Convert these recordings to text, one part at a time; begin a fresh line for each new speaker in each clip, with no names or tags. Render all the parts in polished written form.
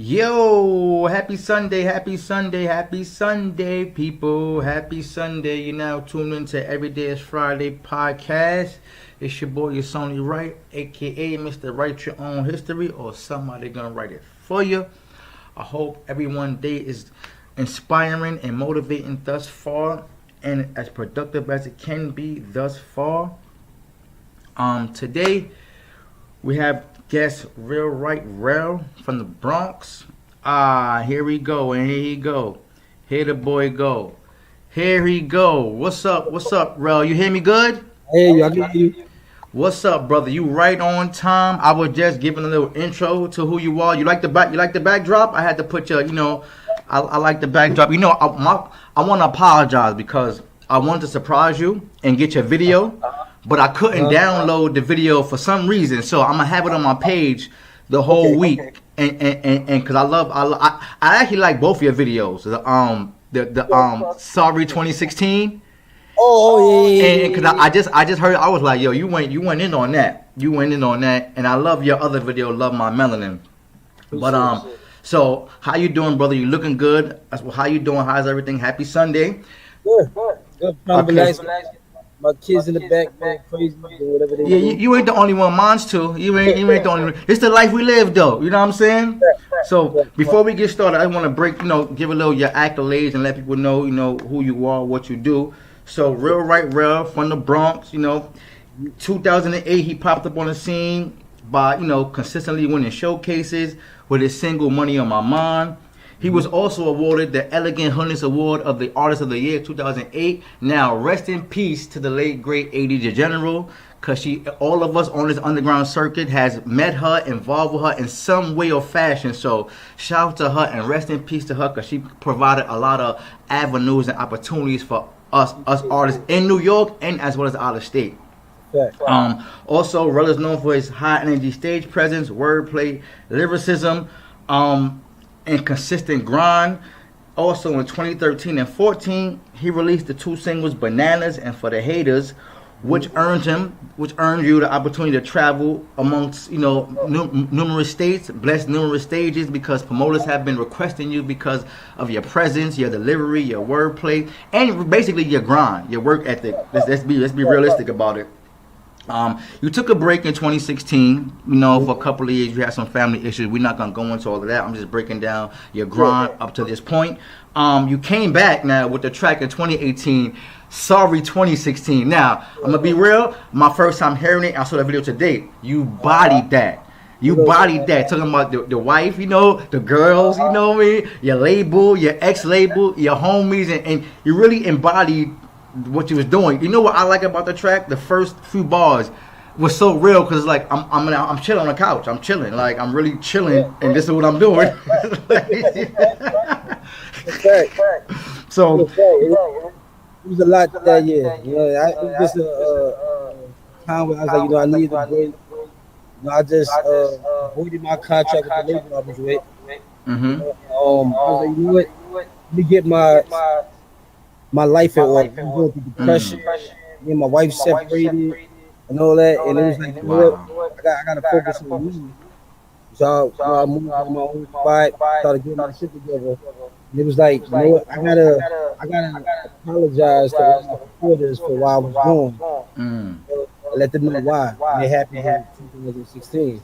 Yo, happy Sunday, happy Sunday, happy Sunday, people. Happy Sunday. You're now tuned into Every Day is Friday podcast. It's your boy, your Sony Wright, aka Mr. Write Your Own History, or somebody gonna write it for you. I hope everyone day is inspiring and motivating thus far and as productive as it can be thus far. Today we have guest Real Right Rel from the Bronx. Here we go, and here he go. Here the boy go. Here he go. What's up? What's up, Rel? You hear me good?
Hey, I can hear you.
What's up, brother? You right on time. I was just giving a little intro to who you are. You like the back? You like the backdrop? I had to put your, I like the backdrop. I want to apologize because I wanted to surprise you and get your video, but I couldn't download the video for some reason. So I'm gonna have it on my page the whole week, and because I actually like both of your videos. The Sorry 2016.
Yeah.
And because I just heard, I was like, yo, you went in on that. You went in on that, and I love your other video, Love My Melanin. But so how you doing, brother? You looking good? How you doing? How's everything? Happy Sunday.
Good. Probably
Okay.
nice. My kids in the back going crazy, doing whatever they
Yeah,
do.
you ain't the only one. Mine's too. You ain't the only one. It's the life we live, though. You know what I'm saying? So before we get started, I want to give a little your accolades and let people know, who you are, what you do. So Real Right Rel from the Bronx, 2008 he popped up on the scene by, consistently winning showcases with his single Money on My Mind. He was also awarded the Elegant Hoodness Award of the Artist of the Year 2008. Now, rest in peace to the late, great A.D. General, because all of us on this underground circuit has met her, involved with her in some way or fashion. So, shout out to her and rest in peace to her, because she provided a lot of avenues and opportunities for us artists in New York and as well as out of state.
Fact.
Also, Rel is known for his high energy stage presence, wordplay, lyricism, and consistent grind. Also in 2013 and 14, he released the two singles Bananas and For the Haters, which earned you the opportunity to travel amongst numerous states, bless numerous stages, because promoters have been requesting you because of your presence, your delivery, your wordplay, and basically your grind, your work ethic. Let's be realistic about it. You took a break in 2016, for a couple of years. You had some family issues. We're not going to go into all of that. I'm just breaking down your grind up to this point. You came back now with the track in 2018, Sorry 2016. Now, I'm going to be real. My first time hearing it, I saw the video today. You bodied that. You bodied that. Talking about the wife, the girls, your label, your ex-label, your homies, and you really embodied what you was doing. You know what I like about the track? The first few bars was so real, because like I'm chilling on the couch. I'm chilling, like I'm really chilling, and this is what I'm doing. So
It was a lot that year. It was just a time where I was like, I needed a break. I just avoided my contract with the label I was with.
mhm.
I was like, what? Let me get my life in order. I'm going through depression. Me and my wife separated and all that, and it was like,
Wow.
I gotta focus on me. So I moved on my own spot, started getting my shit together. And it was like, I gotta apologize to all my supporters for why I was going.
Mm.
And let them know why. And it happened in 2016.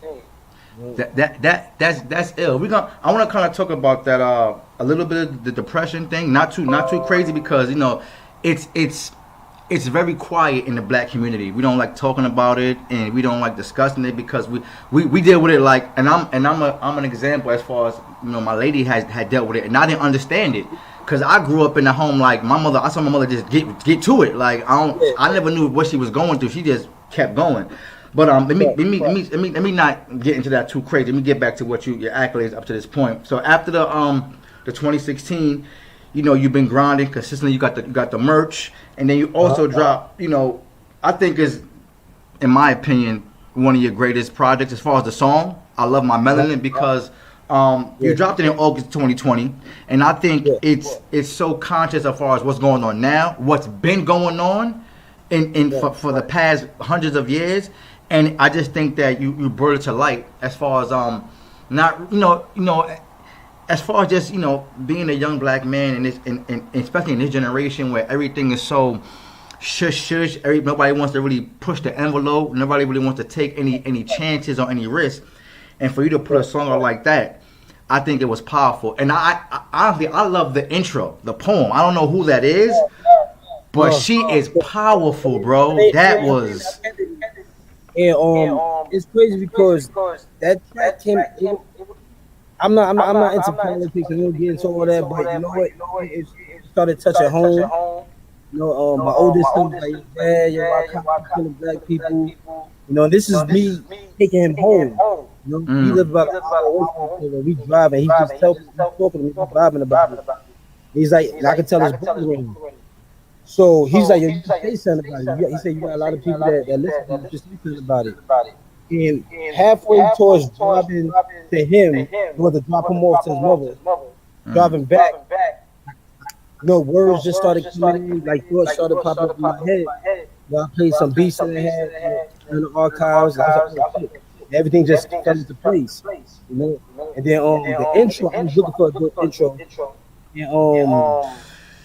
That's ill. I want to kind of talk about that a little bit of the depression thing. Not too crazy, because it's very quiet in the black community. We don't like talking about it, and we don't like discussing it, because we deal with it like, and I'm an example as far as my lady had dealt with it, and I didn't understand it, because I grew up in a home like my mother. I saw my mother just get to it. Like I never knew what she was going through. She just kept going. But let me not get into that too crazy. Let me get back to your accolades up to this point. So after the 2016, you've been grinding consistently. You got the merch, and then you also dropped, I think is, in my opinion, one of your greatest projects as far as the song. I Love My Melanin, because you dropped it in August 2020, and I think it's so conscious as far as what's going on now, what's been going on for the past hundreds of years. And I just think that you brought it to light as far as not as far as just being a young black man, and this, and especially in this generation where everything is so shush shush, nobody wants to really push the envelope. Nobody really wants to take any chances or any risks. And for you to put a song out like that, I think it was powerful. And I honestly, I love the intro, the poem. I don't know who that is, but she is powerful, bro. That was.
And it's crazy because that track came. I'm not into politics and we'll get into all that, but you know what? It started touching home. You know, my oldest son was like, "Dad, why cops killing black people?" You know, this is me taking him home. You know, he lives about an hour away from me. We driving. He just talking to me, vibing about it. He's like, I can tell his brother in. So he's like, "Yo, you should say something about it." He said, "You got a lot of people that listen to you. Just say something about it." And halfway towards driving to him, going to drop him off to his mother, driving back, words just started coming in, like thoughts started popping up in my head. I played some beats that I had in the archives. I was like, oh, shit. Everything just fell into place, you know. And then the intro, I was looking for a good intro. And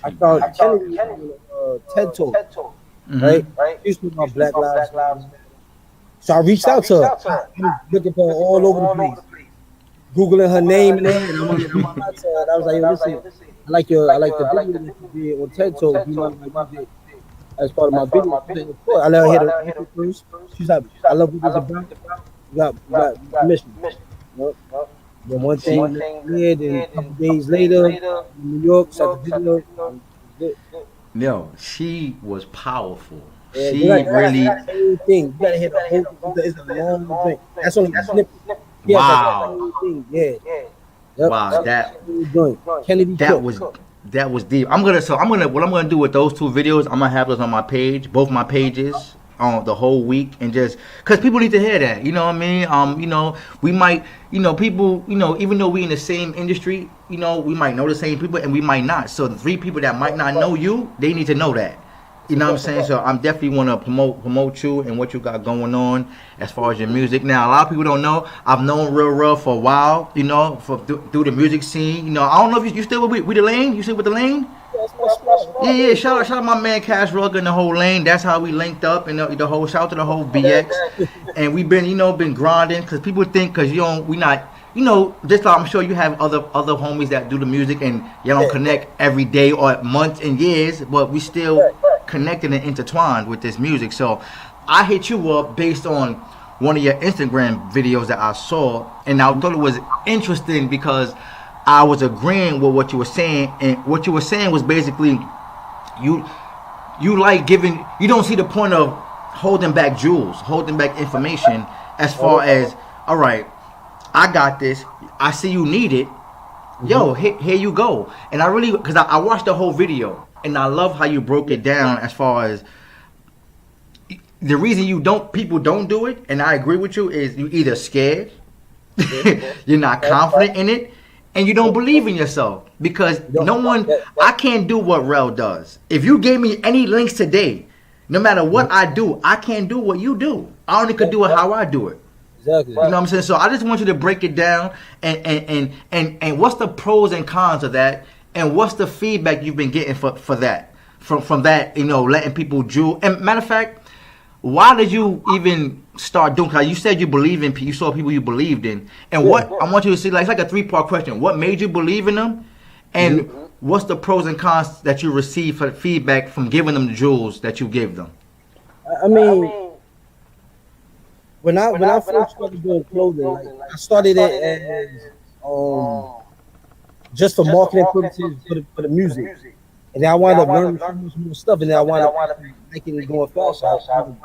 I found Kennedy on TED Talk, right? She was talking about Black Lives Matter. So I reached out to her. I was looking for her all over the place, googling her name and everything. I'm on my side. I was like, "Yo, listen, I like the video that you did on TED Talk. You know, like you did as part of my video." I let her hear the first. She's like, "I love what it's about. You got permission." Then one thing, then a couple days later, in New York, shot the video.
Yo, she was powerful.
Yeah,
She really.
thing. You gotta hit the whole. It's a long thing. That's only a snippet. Yeah,
Wow.
Yeah. Yep.
Wow,
Kennedy
that was deep. What I'm gonna do with those two videos, I'm gonna have those on my page, both my pages, on the whole week, and just because people need to hear that. You know what I mean? We might, people, even though we in the same industry, we might know the same people, and we might not. So the three people that might not know you, they need to know that. You know what I'm saying? So I'm definitely want to promote you and what you got going on as far as your music. Now, a lot of people don't know. I've known Real Rough for a while, through the music scene. I don't know if you still with the Lane? You still with the Lane? Yeah. Shout out my man Cash Rugger and the whole Lane. That's how we linked up, and the whole shout out to the whole BX. And we've been, been grinding because people think we not. Just like I'm sure you have other homies that do the music and y'all don't connect every day or months and years, but we still connected and intertwined with this music. So I hit you up based on one of your Instagram videos that I saw, and I thought it was interesting because I was agreeing with what you were saying, and what you were saying was basically you like giving, you don't see the point of holding back jewels, holding back information as far as, all right, I got this, I see you need it, yo, here you go. And I really, because I watched the whole video, and I love how you broke it down as far as the reason people don't do it, and I agree with you, is you either scared, you're not confident in it, and you don't believe in yourself. Because I can't do what Rel does. If you gave me any links today, no matter what I do, I can't do what you do. I only could do it how I do it.
Exactly.
You know what I'm saying? So I just want you to break it down, and what's the pros and cons of that, and what's the feedback you've been getting for that, from that, letting people jewel. And matter of fact, why did you even start doing? Cause you said you saw people you believed in, and what I want you to see, it's like a 3-part question. What made you believe in them, and what's the pros and cons that you receive for feedback from giving them the jewels that you give them?
I mean, when I first started doing clothing, I started it as just for marketing purposes for the music, and then I wound up learning so much more stuff, and then I wound up liking going fashion,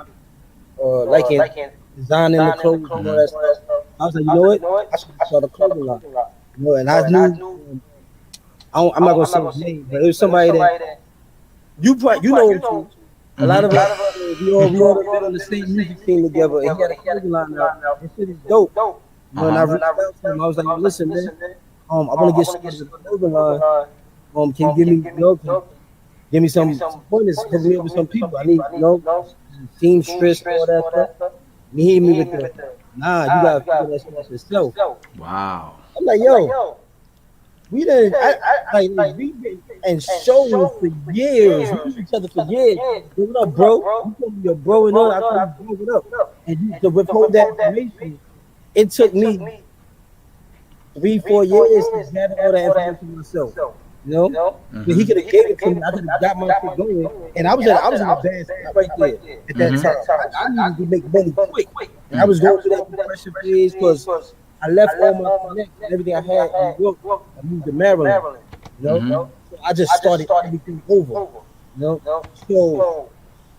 liking designing the clothes and all that stuff. I was like, you know what? I should start a clothing line. And I knew, I'm not gonna say his name, but it was somebody that you know him too. A lot of us, we all been on the same music scene together, and he had a clothing line now. This shit is dope. And I reached out to him. I was like, listen, man, I want to get started with a clothing line. Can you give me some pointers? Hook me up with some people. I need, seamstress, all that stuff. And he hit me with you gotta figure that shit out yourself.
Wow.
I'm like, yo, we didn't. Like we been and shows for years. We knew each other for years. Yo, what up, bro? You told me your bro and all. I told you, bro, what up? And you, to withhold that information, it took me 3, 4 years to gather all that information myself. You know, but he could have gave it to me. I could have got my shit going, and I was in a bad spot right there at that time. I needed to make money quick, and I was going through that depression phase because I left all my connects and everything I had in New York. I moved to Maryland. You know, so I just started everything over. You know, so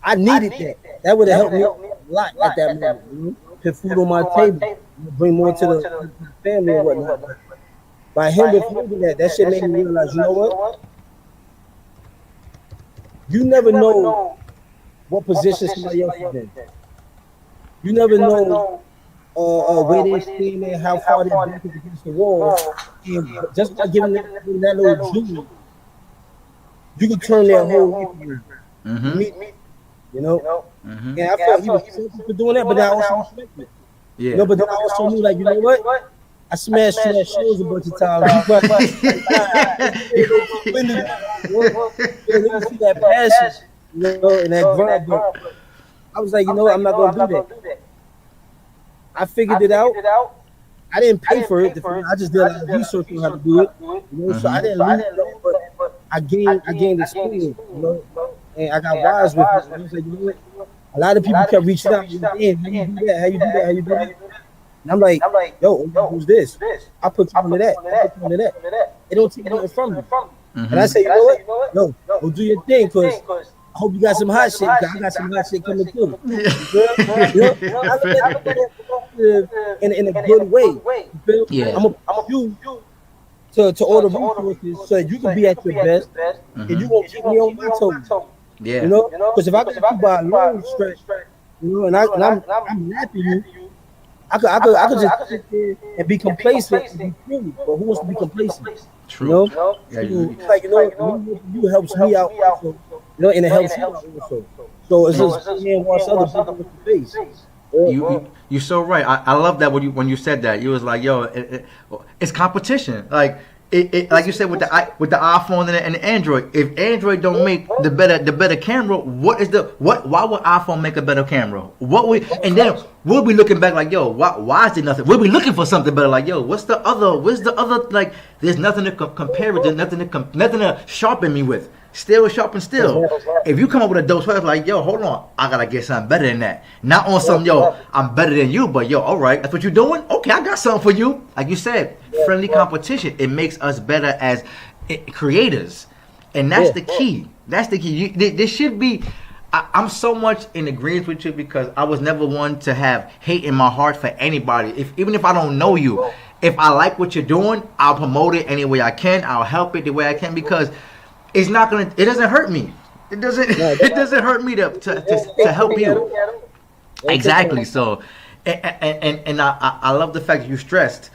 I needed that. That would have helped me a lot at that moment. You know, put food on my table, bring more to the family and whatnot. By him withholding that shit made me realize, you know what? You never know what position somebody else is in. You never know where they're standing, how far they're back against the wall. And just by giving them that little juice, you can turn their whole life around. You know? And I felt he was selfish for doing that, but I also respect it. You know, but then I also knew, like, you know what? I smashed through that shows a bunch of times. But when you see that passion, you know, and that grind, but I was like, you know what? I'm not gonna do that. I figured it out. I didn't pay for it. I just did a lot of research on how to do it. You know, so I didn't lose it, but I gained experience. You know, and I got wise with it. I was like, you know what? A lot of people kept reaching out. Damn, how you do that? How you do that? How you do that? And I'm like, yo, who's this? I put you into that. I put you into that. It don't take nothing from me. And I say, you know what? Yo, go do your thing, cause I hope you got some hot shit. Cause I got some hot shit coming too. You know? I look at it in a good way. You feel? Yeah. I'm gonna you to all the resources so that you can be at your best, and you gonna keep me on my toes.
Yeah.
You know, because if I got you by a long stretch, you know, and I'm napping you. I could just sit there and be complacent and be free, but who wants to be complacent?
True.
You know? Yeah, like, you know, you helps me out also, you know, and it helps you out also. So it's just me and watch other people with the face.
You're so right. I love that when you said that. You was like, yo, it's competition. Like like you said with the iPhone and the Android. If Android don't make the better camera, why would iPhone make a better camera? And then we'll be looking back like, yo, why is there nothing? We'll be looking for something better. Like, yo, where's the other? Like, there's nothing to compare it to, nothing to sharpen me with. Still sharp and still. If you come up with a dope product, like, yo, hold on, I gotta get something better than that. Not on some, yo, I'm better than you, but yo, all right, that's what you're doing. Okay, I got something for you. Like you said, friendly competition. It makes us better as creators, and that's the key. That's the key. This should be. I'm so much in agreement with you because I was never one to have hate in my heart for anybody. Even if I don't know you, if I like what you're doing, I'll promote it any way I can. I'll help it the way I can because it's not gonna. It doesn't hurt me. It doesn't. It doesn't hurt me to help you. Exactly. So, and I love the fact that you stressed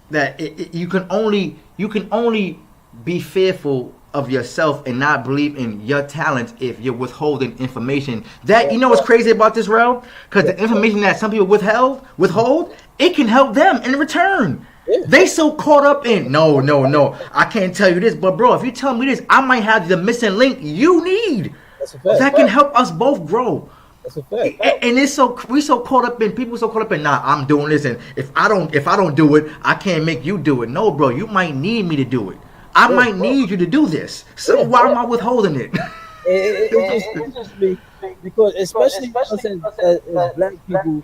that you can only be fearful of yourself and not believe in your talents if you're withholding information. That, you know what's crazy about this, Rel? Because the information that some people withhold, it can help them in return. Yeah. They so caught up in no, I can't tell you this, but bro, if you tell me this, I might have the missing link you need. That's a fact. That can help us both grow. That's a fact. And it's we so caught up in people so caught up in I'm doing this, and if I don't do it, I can't make you do it. No, bro, you might need me to do it. I might need you to do this. So why am I withholding it?
It just me because especially us as black people.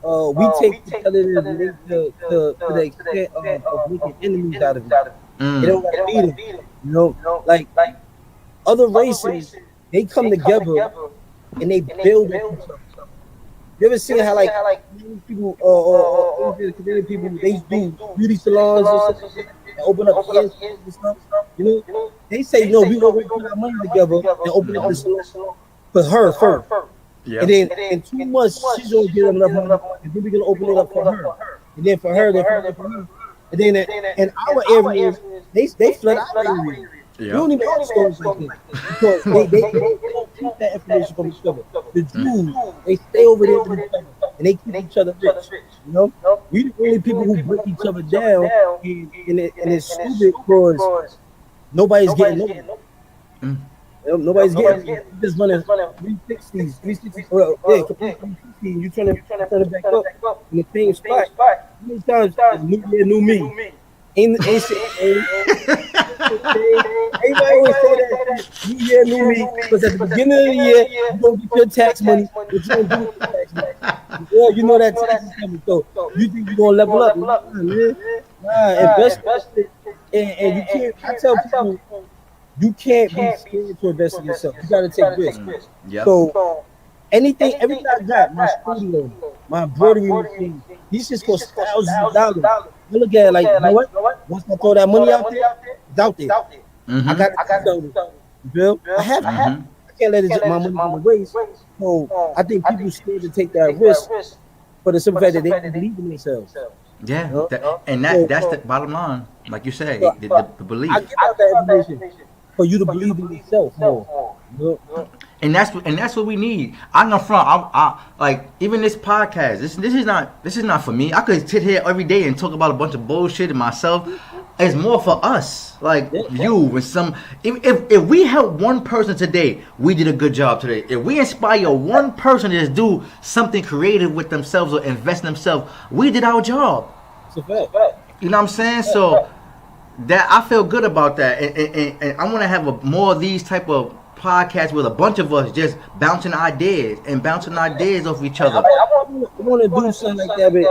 We take the television to the extent of making enemies out of it. They don't got to beat them. You know, like other races, they come together and they build it. You ever seen how like people or Canadian people they do beauty salons and stuff and open up kids and stuff? You know, they say no, we gonna put our money together and open up the salon for her first. Yeah. And then in 2 months, she's gonna get enough money, and then we're gonna open it up for her. And then for her, and then in our areas, they flood our area. Yeah. We don't even have stores like this because they don't keep that information from each other. The Jews, they stay over there with each other, and they keep each other rich. You know, we the only people who break each other down, and it's stupid because nobody's getting nowhere.
Mm.
Nobody's getting you just running 360s, 360. Well, yeah, complete 360. You turn it back up in the same spot. How many times new year, new me? Ain't shit. Everybody always say that shit, new year, new me. Because at the beginning of the year, you gonna get your tax money. What you gonna do with your tax money? Yeah, you know that tax is coming. So you think you gonna level up? Nah, man. Nah, invest it. And you can't. I tell people. You can't be scared to invest in yourself. You gotta take risks.
Yep.
So everything I got, my studio, my embroidery machine, these just cost thousands of dollars. I look at it like, you know what? Once I throw that money out there, it's out there.
Mm-hmm.
I got it. You feel? I have. I can't let my money go to waste. So I think people scared to take that risk for the simple fact that they don't believe in themselves.
Yeah,
You know?
that's the bottom line. Like you said, the belief.
I give out that information for you to believe in yourself more. You know?
And that's what we need. I know from I like even this podcast. This is not for me. I could sit here every day and talk about a bunch of bullshit and myself. It's more for us, like you and some. If we help one person today, we did a good job today. If we inspire one person to just do something creative with themselves or invest in themselves, we did our job.
It's a fact.
You know what I'm saying? So that I feel good about that, and I want to have more of these type of podcasts with a bunch of us just bouncing ideas off each other.
I want to do something like that with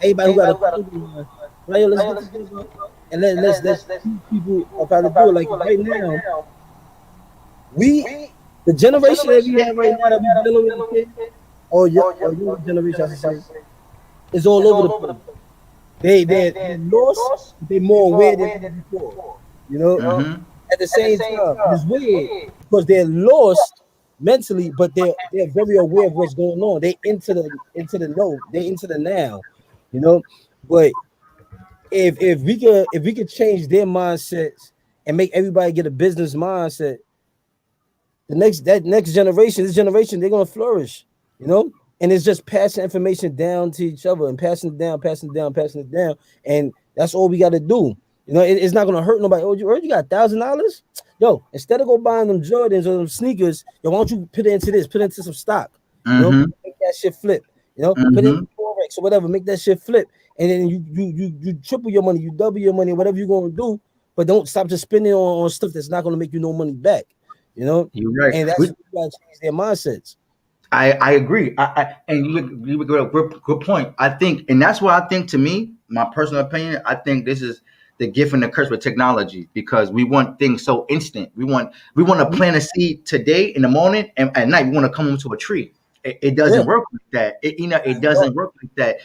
everybody who got a clothing line. Let's get together and let's teach people about to do it. Like right now, the generation that we have right now that we dealing with, kids, or your generation, I should say, is all over the place. They're lost. They're more aware than ever before. You know.
Mm-hmm.
At the same time, it's weird because they're lost mentally, but they're very aware of what's going on. They into the know. They're into the now. You know. But if we could change their mindsets and make everybody get a business mindset, this generation, they're gonna flourish. You know. And it's just passing information down to each other and passing it down, and that's all we got to do. You know, it's not gonna hurt nobody. Oh, you got $1,000? Yo, instead of go buying them Jordans or them sneakers, yo, why don't you put it into this? Put it into some stock. You know, make that shit flip. You know, put it in Forex or whatever. Make that shit flip, and then you triple your money, you double your money, whatever you're gonna do. But don't stop just spending on stuff that's not gonna make you no money back. You know,
you're right.
And that's what you gotta change their mindsets.
I agree. And you would good point. I think, and that's why I think, to me, my personal opinion, I think this is the gift and the curse with technology, because we want things so instant. We want to plant a seed today in the morning, and at night we want to come into a tree. It doesn't work like that. It doesn't work like that.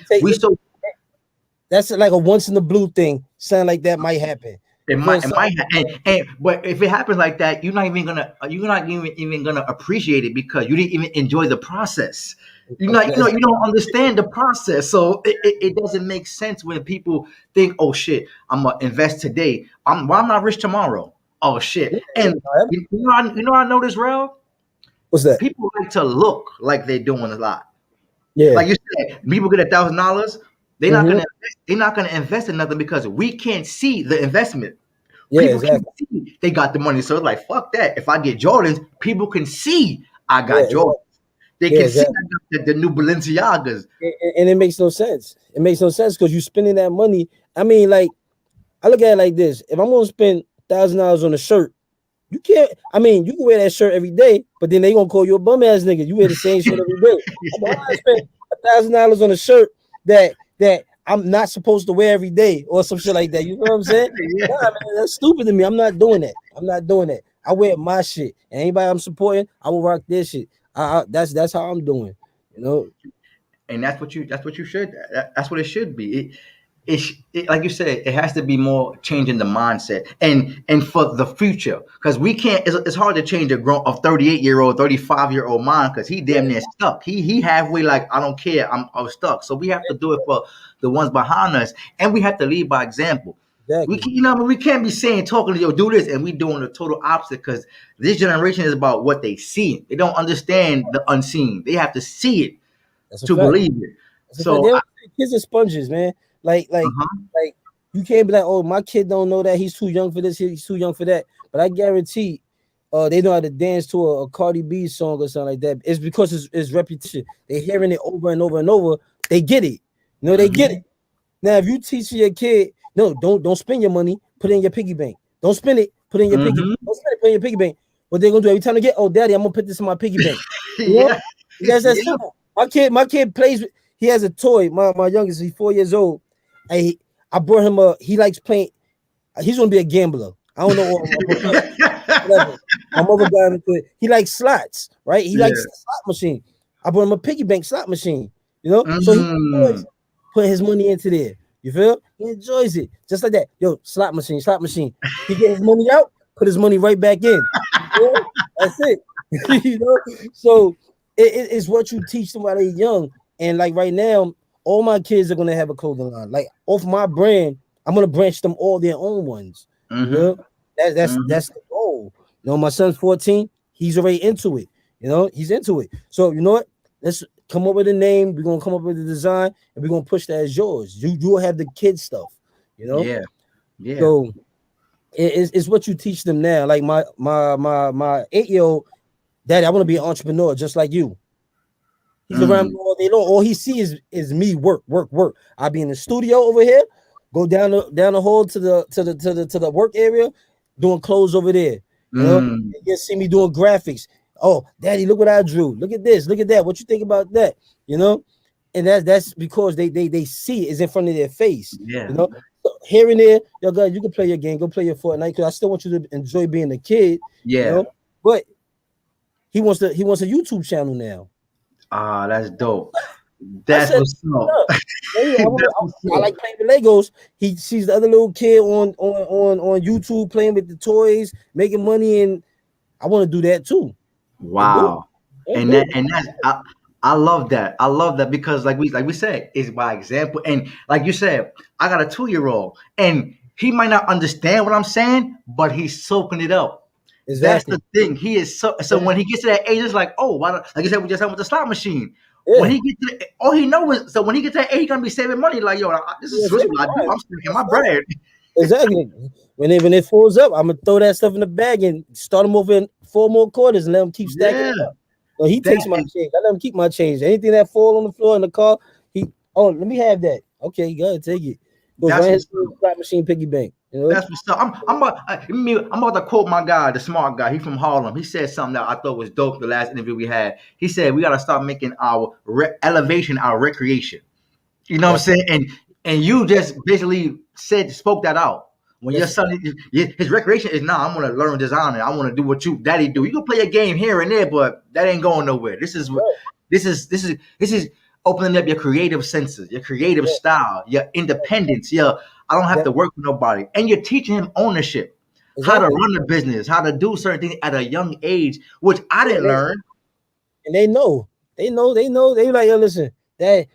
That's like a once in the blue thing. Something like that might happen.
It might, but if it happens like that, you're not even gonna appreciate it because you didn't even enjoy the process. You don't understand the process, so it doesn't make sense when people think, "Oh shit, I'm gonna invest today. I'm not rich tomorrow." Oh shit, and I noticed, Rel.
What's that?
People like to look like they're doing a lot.
Yeah,
like you said, people get $1,000. They're not gonna invest in nothing because we can't see the investment.
Yeah,
people
exactly.
can see they got the money, so it's like, fuck that. If I get Jordans, people can see I got Jordans. They can see I got the new Balenciagas.
And it makes no sense. It makes no sense because you're spending that money. I mean, like, I look at it like this: if I'm gonna spend $1,000 on a shirt, you can't. I mean, you can wear that shirt every day, but then they gonna call you a bum ass nigga. You wear the same shirt every day. I'm gonna spend $1,000 on a shirt that I'm not supposed to wear every day or some shit like that. You know what I'm saying? Nah, man, that's stupid to me. I'm not doing that. I wear my shit. And anybody I'm supporting, I will rock their shit. That's how I'm doing. You know?
And that's what you should. That's what it should be. It like you said, it has to be more changing the mindset and for the future, because we can't. It's hard to change a 38-year-old, 35-year-old mind because he damn near stuck. He halfway like, I don't care, I'm stuck. So we have to do it for the ones behind us, and we have to lead by example.
Exactly.
We can't be talking to you, do this, and we doing the total opposite, because this generation is about what they see. They don't understand the unseen. They have to see it.
That's a
to
fact.
believe it.
That's a fact.
So,
Kids are sponges, man. Like, like,
uh-huh.
like you can't be like, oh, my kid don't know that he's too young for this, he's too young for that. But I guarantee, they know how to dance to a Cardi B song or something like that. It's because it's repetition. They're hearing it over and over and over. They get it. You know, they get
Mhm.
it. Now, if you teach your kid, no, don't spend your money, put it in your piggy bank. Don't spend it, put it in your piggy.
Mhm.
Don't spend it, put it in your piggy bank. What they're gonna do every time they get, oh, daddy, I'm gonna put this in my piggy bank. You know,
Yeah.
that's that
Yeah.
simple. My kid plays with. He has a toy. My youngest, he's 4 years old. I I brought him a. He likes playing. He's gonna be a gambler. I don't know, or a professional, whatever. My mother got him into it. He likes slots, right? He likes
Yeah.
the slot machine. I brought him a piggy bank slot machine. You know, so he
Mm.
enjoys putting his money into there. You feel? He enjoys it just like that. Yo, slot machine, slot machine. He get his money out, put his money right back in. You feel? That's it. You know, so it's what you teach them while they're young. And like right now, all my kids are gonna have a clothing line. Like off my brand, I'm gonna branch them all their own ones. You
Mhm.
know, that's
Mhm.
that's the goal. You know, my son's 14. He's already into it. You know, he's into it. So you know what? Let's come up with a name. We're gonna come up with a design, and we're gonna push that as yours. You will have the kid stuff. You know,
Yeah. Yeah.
so it's what you teach them now. Like my 8 year old daddy, I want to be an entrepreneur just like you. He's around me
Mm.
all day long. All he sees is me work, work, work. I be in the studio over here, go down the hall to the work area, doing clothes over there. You know,
Mm.
you see me doing graphics. Oh, daddy, look what I drew. Look at this. Look at that. What you think about that? You know, and that's because they see it is in front of their face. You
Yeah.
know, so here and there, yo, guys, you can play your game, go play your Fortnite because I still want you to enjoy being a kid. You
Yeah.
know, but he wants a YouTube channel now.
Ah, that's dope.
I
That's
said,
what's up.
"Look, baby,
That's what's
I
up.
like playing with Legos." He sees the other little kid on YouTube playing with the toys, making money, and I want to do that too. And do
Wow.
it. And
And
do
that
it.
and that's I love that. I love that because like we said, it's by example. And like you said, I got a 2-year-old and he might not understand what I'm saying, but he's soaking it up. That's
Exactly.
the thing. He is so when he gets to that age, it's like, oh, why like you said, we just had with the slot machine. When
Yeah.
he gets to all he knows is so when he gets to that age, he's gonna be saving money. Like, yo, this
Yeah,
is
that's
really
it.
what I do.
Right.
I'm spending my
That's right.
bread.
Exactly. When it falls up, I'm gonna throw that stuff in the bag and start him over in 4 more quarters and let him keep stacking
Yeah,
it up. So he
that
takes my
is
change. I let him keep my change. Anything that fall on the floor in the car, he let me have that. Okay, go ahead, take it. Goes right
that's
in
what's
his little slot machine piggy bank. You know?
That's what's up. I'm about to quote my guy, the smart guy. He from Harlem. He said something that I thought was dope. The last interview we had, he said we got to start making our elevation our recreation. You know what I'm
That's
saying? And you just basically spoke that out. When your
that's
son, his recreation is now, I'm gonna learn design and I want to do what you daddy do. You can play a game here and there, but that ain't going nowhere.
right.
This is opening up your creative senses, your creative
Yeah,
style, your independence. Your I don't have
that,
to work for nobody, and you're teaching him ownership, how to
exactly.
run a business, how to do certain things at a young age, which I
Yeah,
didn't learn.
and they know. They know. They like, yo, listen, that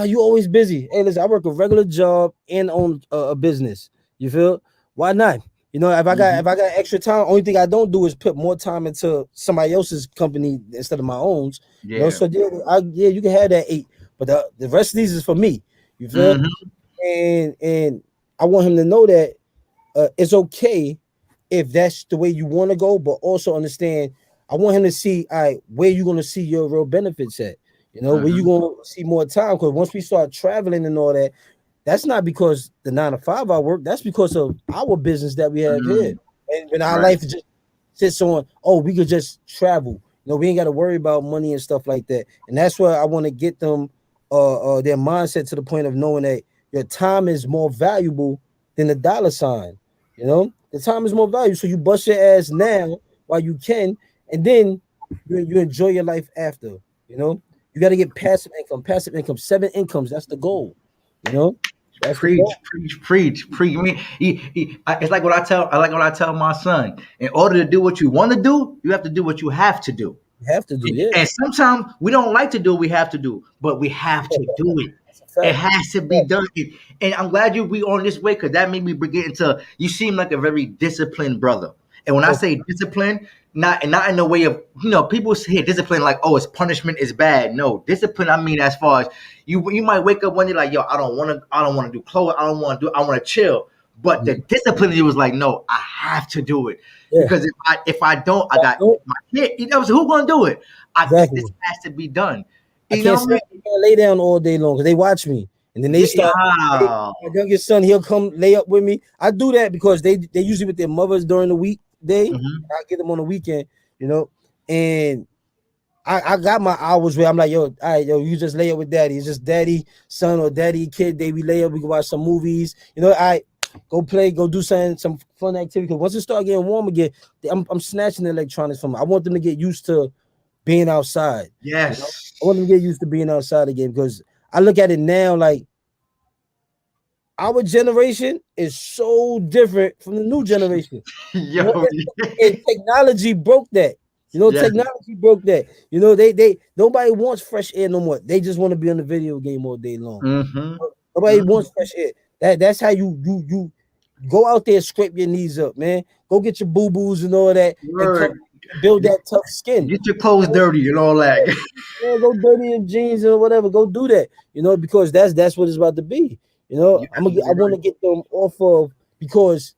you always busy. Hey, listen, I work a regular job and own a business. You feel? Why not? You know, if
Mhm.
I got extra time, only thing I don't do is put more time into somebody else's company instead of my own. You know,
Yeah.
so yeah, you can have that 8, but the rest of these is for me. You feel?
Hmm.
And I want him to know that it's okay if that's the way you want to go, but also understand. I want him to see, all right, where you going to see your real benefits at. You know, where you
Hmm.
going to see more time. Because once we start traveling and all that, that's not because the 9 to 5 I work. That's because of our business that we have here.
Mm.
And when our
Right.
life just sits on, oh, we could just travel. You know, we ain't got to worry about money and stuff like that. And that's where I want to get them their mindset to the point of knowing that your time is more valuable than the dollar sign. You know, the time is more valuable. So you bust your ass now while you can, and then you enjoy your life after. You know, you got to get passive income, 7 incomes. That's the goal. You know, that's the
Preach,
goal.
preach, preach, preach. I mean, it's like what I tell my son. In order to do what you want to do, you have to do what you have to do.
You have to do, yeah.
And sometimes we don't like to do what we have to do, but we have to do it.
That's a
It
fact.
has to be
Fact.
done. And I'm glad you be on this way because that made me get into. You seem like a very disciplined brother. And when I
Oh,
say discipline, not in the way of, people say discipline like, oh, it's punishment is bad. No, discipline, I mean, as far as you might wake up one day like, yo, I don't want to do clothes, I want to chill. But the discipline, it was like, no, I have to do it.
Yeah.
Because if I don't, I got my kid. So who gonna do it?
Exactly.
This has to be done.
I can't lay down all day long because they watch me. And then they start. My youngest son, he'll come lay up with me. I do that because they usually with their mothers during the weekday. I get them on the weekend, and I got my hours where I'm like, yo, all right, yo, you just lay up with daddy. It's just daddy, son, or daddy, kid. We lay up. We can watch some movies. All right, go play, go do some fun activity. Because once it start getting warm again, I'm snatching the electronics from them. I want them to get used to being outside.
Yes,
I want them to get used to being outside again because I look at it now like our generation is so different from the new generation. And technology broke that. Technology broke that. They nobody wants fresh air no more. They just want to be on the video game all day long. Nobody wants fresh air. That's how you go out there, scrape your knees up, man. Go get your boo-boos and all that. And build that tough skin.
Get your clothes dirty and all that.
Go dirty in jeans or whatever. Go do that. Because that's what it's about to be. I want to get them off of, because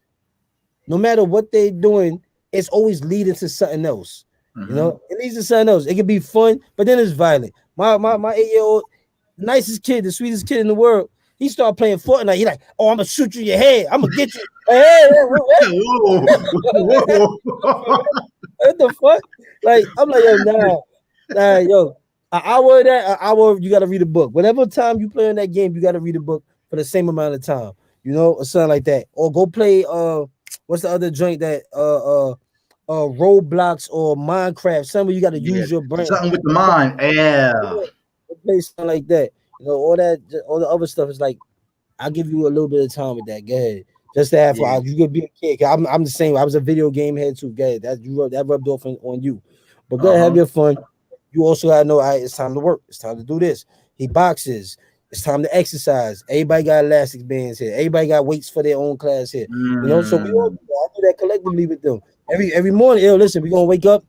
no matter what they're doing, it's always leading to something else. It leads to something else. It can be fun, but then it's violent. My 8-year-old, nicest kid, the sweetest kid in the world, he started playing Fortnite. He like, oh, I'm gonna shoot you in your head. I'm gonna get you. Hey, what the fuck? Like, I'm like, yo, nah, yo. An hour of that, an hour you gotta read a book. Whatever time you play in that game, you gotta read a book for the same amount of time, or something like that. Or go play what's the other joint that Roblox or Minecraft, something you gotta use your brain.
Something with the mind. Yeah.
Play something like that. All the other stuff is like, I'll give you a little bit of time with that. Go ahead. Just to have you could be a kid. I'm the same. I was a video game head too. Go ahead. That rubbed off on you. But go ahead, have your fun. You also gotta know, it's time to work. It's time to do this. He boxes. It's time to exercise. Everybody got elastic bands here. Everybody got weights for their own class here. So we all do that collectively with them. Every morning, listen, we're gonna wake up,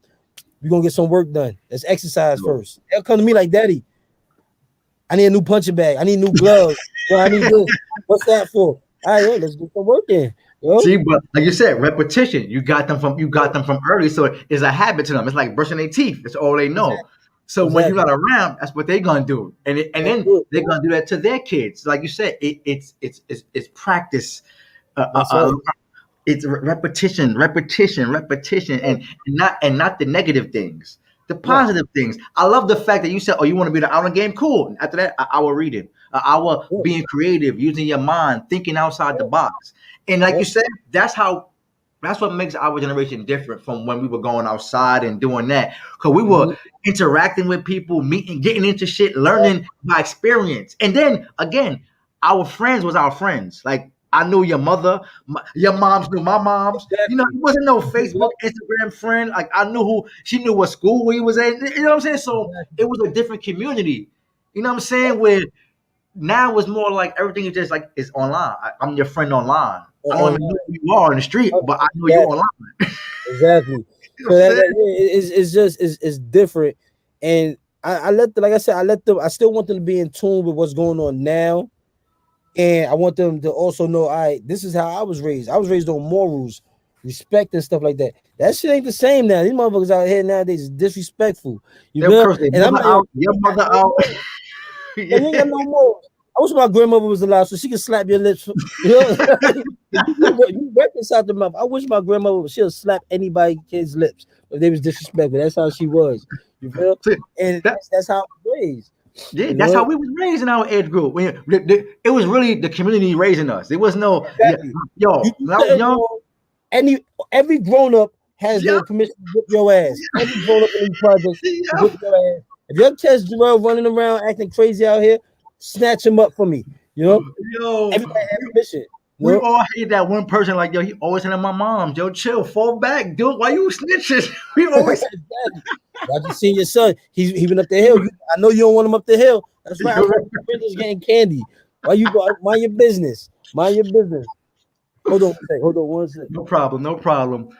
we're gonna get some work done. Let's exercise first. They'll come to me like, Daddy, I need a new punching bag. I need new gloves. I need this. What's that for? All right, let's get some work in.
See, but like you said, repetition. You got them from early, so it's a habit to them. It's like brushing their teeth. That's all they know. Exactly. So when you're not around, that's what they're gonna do, and then they're gonna do that to their kids. Like you said, it's practice. It's repetition, and not the negative things, the positive things. I love the fact that you said, "Oh, you want to be the hour game? Cool." After that, an hour reading, an hour being creative, using your mind, thinking outside the box. And like you said, that's what makes our generation different from when we were going outside and doing that. Because we were interacting with people, meeting, getting into shit, learning by experience. And then again, our friends was our friends. Like, I knew your mother, your moms knew my moms. It wasn't no Facebook, Instagram friend. Like, I knew she knew what school we was at. You know what I'm saying? So it was a different community. You know what I'm saying? Where now it's more like everything is just like it's online. I'm your friend online. I don't even know who you are in the street, but I know you're online.
Exactly. So it's different. And I still want them to be in tune with what's going on now. And I want them to also know, this is how I was raised. I was raised on morals, respect, and stuff like that. That shit ain't the same now. These motherfuckers out here nowadays is disrespectful. You know? And I'm like,
your mother out.
You ain't got no morals. I wish my grandmother was alive so she could slap your lips. You reconcile the mouth. I wish my grandmother she'll slap anybody's kid's lips if they was disrespectful. That's how she was. You feel? And that's how I was raised.
Yeah, that's how we was raised in our age group. It was really the community raising us. There was no
every grown up has their permission to whip your ass. Every grown up in these projects whip your ass. If your kid's Jarrell running around acting crazy out here, snatch him up for me. Everybody has permission.
We all hate that one person like, yo, he always telling my mom, yo, chill, fall back, dude. Why you snitching? We always
I just seen your son. He went up the hill. I know you don't want him up the hill. That's right. He's getting candy. Why you go? Mind your business. Mind your business. Hold on one second.
No problem.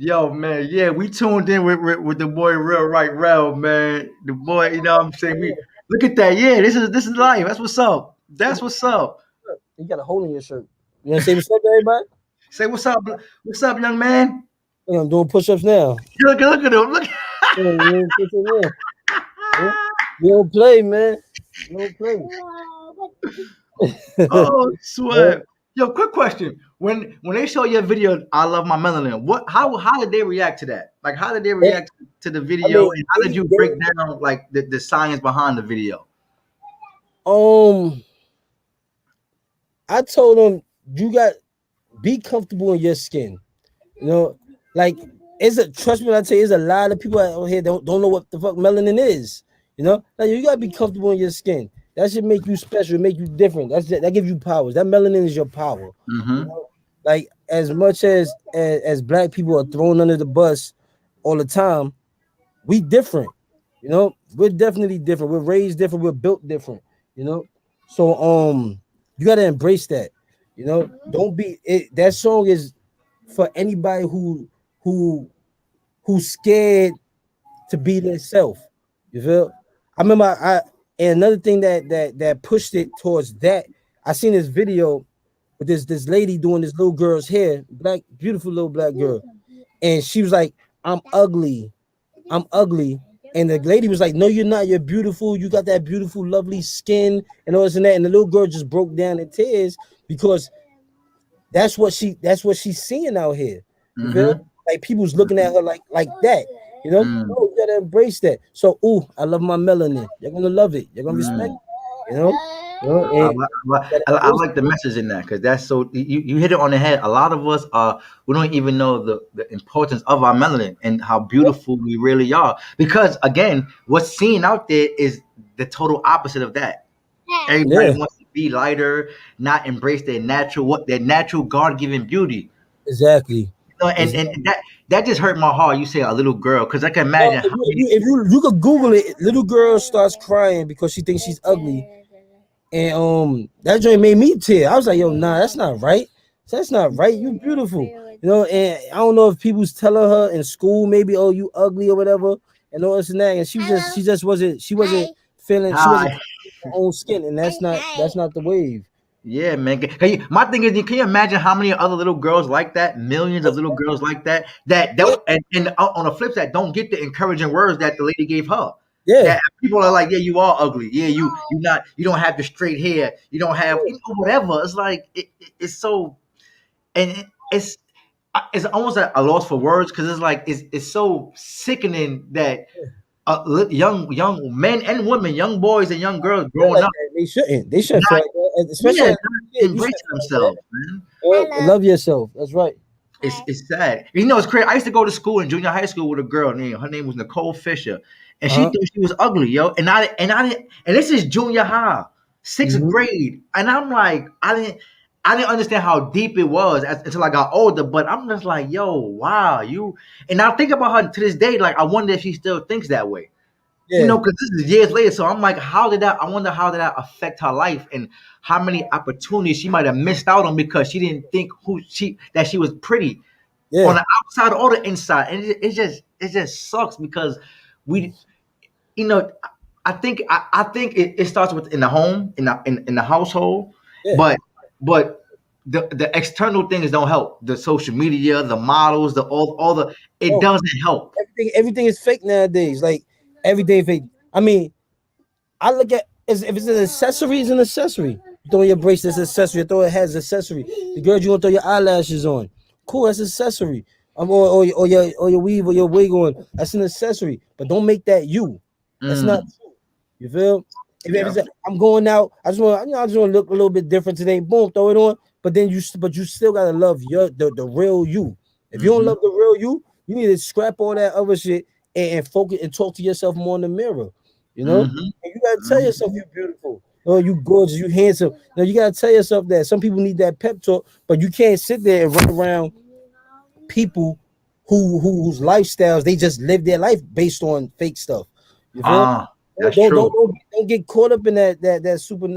Yo, man, yeah, we tuned in with the boy Real Right Rel, man. The boy, you know what I'm saying? We look at that. Yeah, this is life. That's what's up. That's what's up.
You got a hole in your shirt. You want to say what's up, to everybody?
Say what's up, young man?
Look, I'm doing push-ups now.
Look at him. Look.
Yeah, you doing push-ups now. Yeah. You don't play, man. You don't play.
Oh,
Yeah.
sweat. Yo, quick question. When they show your video, I love my melanin. How did they react to that? Like, how did they
They-
react to the
I
video,
mean,
and how did you break down like the science behind the video?
um, I told them you got be comfortable in your skin. You know, like trust me when I tell you, there's a lot of people out here don't know what the fuck melanin is. You know, like you gotta be comfortable in your skin. That should make you special, make you different. That gives you powers. That melanin is your power. You
Mm-hmm.
know? Like as much as black people are thrown under the bus all the time, we different. You know, we're definitely different. We're raised different. We're built different. You know, so you gotta embrace that. You know, don't be it. That song is for anybody who who's scared to be themselves. You feel? I remember and another thing that pushed it towards that. I seen this video with this lady doing this little girl's hair, beautiful little black girl, and she was like, "I'm ugly, I'm ugly." And the lady was like, "No, you're not. You're beautiful. You got that beautiful, lovely skin and all this and that." And the little girl just broke down in tears because that's what she's seeing out here. You
Mm-hmm.
feel? Like people's looking at her like that. You know?
Mm.
No, you gotta embrace that. So, I love my melanin. You're gonna love it. You're gonna respect
Mm.
it. You know?
I,
And
li-
you gotta
I
embrace
like the message in that because that's so you hit it on the head. A lot of us we don't even know the importance of our melanin and how
it.
beautiful we really are. Because again, what's seen out there is the total opposite of that. Everybody
Yeah,
wants to be lighter, not embrace their natural God given beauty.
exactly.
You know, and that just hurt my heart. You say a little girl because I can
No,
imagine how many.
if you could Google it, little girl starts crying because she thinks she's ugly, and that joint made me tear. I was like, yo, nah, that's not right. That's not right. You beautiful, you know. And I don't know if people's telling her in school maybe, oh, you ugly or whatever, and all this and that, and she wasn't
Hi.
her own skin, and that's not the wave.
Yeah, man. My thing is, can you imagine how many other little girls like that? Millions of little girls like that. That
Yeah,
don't, and on the flip side, don't get the encouraging words that the lady gave her.
yeah,
That people are like, yeah, you are ugly. Yeah, you don't have the straight hair. You don't have whatever. It's like it's so, and it's almost a loss for words because it's like it's so sickening that young men and women, young boys and young girls
feel
growing
like
up
that. They shouldn't feel
not
like that, and
yeah
especially as
not
a kid. You
embracing
shouldn't feel like that.
themselves, man.
Love yourself. That's right.
It's sad. You know, it's crazy. I used to go to school in junior high school with a girl named her name was Nicole Fisher, and she
Uh-huh.
thought she was ugly, yo. And I didn't. And this is junior high, sixth
Mhm.
grade, and I'm like, I didn't understand how deep it was until I got older. But I'm just like, yo, wow, you. And I think about her to this day. Like, I wonder if she still thinks that way. You
Yeah,
know, because this is years later. So I'm like, how did that? I wonder how did that affect her life and how many opportunities she might have missed out on because she didn't think that she was pretty on
yeah.
the outside or the inside, and it just sucks because we, you know, I think it starts with in the home in the household,
Yeah.
but but the external things don't help. The social media, the models, the all the it
Oh,
doesn't help.
everything is fake nowadays. Like everything fake. I mean, I look at if it's an accessory, it's an accessory. You throw your bracelets, accessory. You throw it has accessory. The girl you want to throw your eyelashes on. Cool, that's accessory. Or your weave or your wig on. That's an accessory. But don't make that you. That's not
Mm,
true. You feel? If
yeah.
it's I'm going out, I just want to look a little bit different today. Boom, throw it on. But you still gotta love the real you. If you don't
Hmm.
love the real you need to scrap all that other shit and focus and talk to yourself more in the mirror. You know,
Hmm.
and you gotta tell yourself you're beautiful. Oh, you gorgeous, you handsome. Now you gotta tell yourself that. Some people need that pep talk, but you can't sit there and run around people whose lifestyles they just live their life based on fake stuff. You feel?
That's
Don't
true.
don't don't, don't get caught up in that super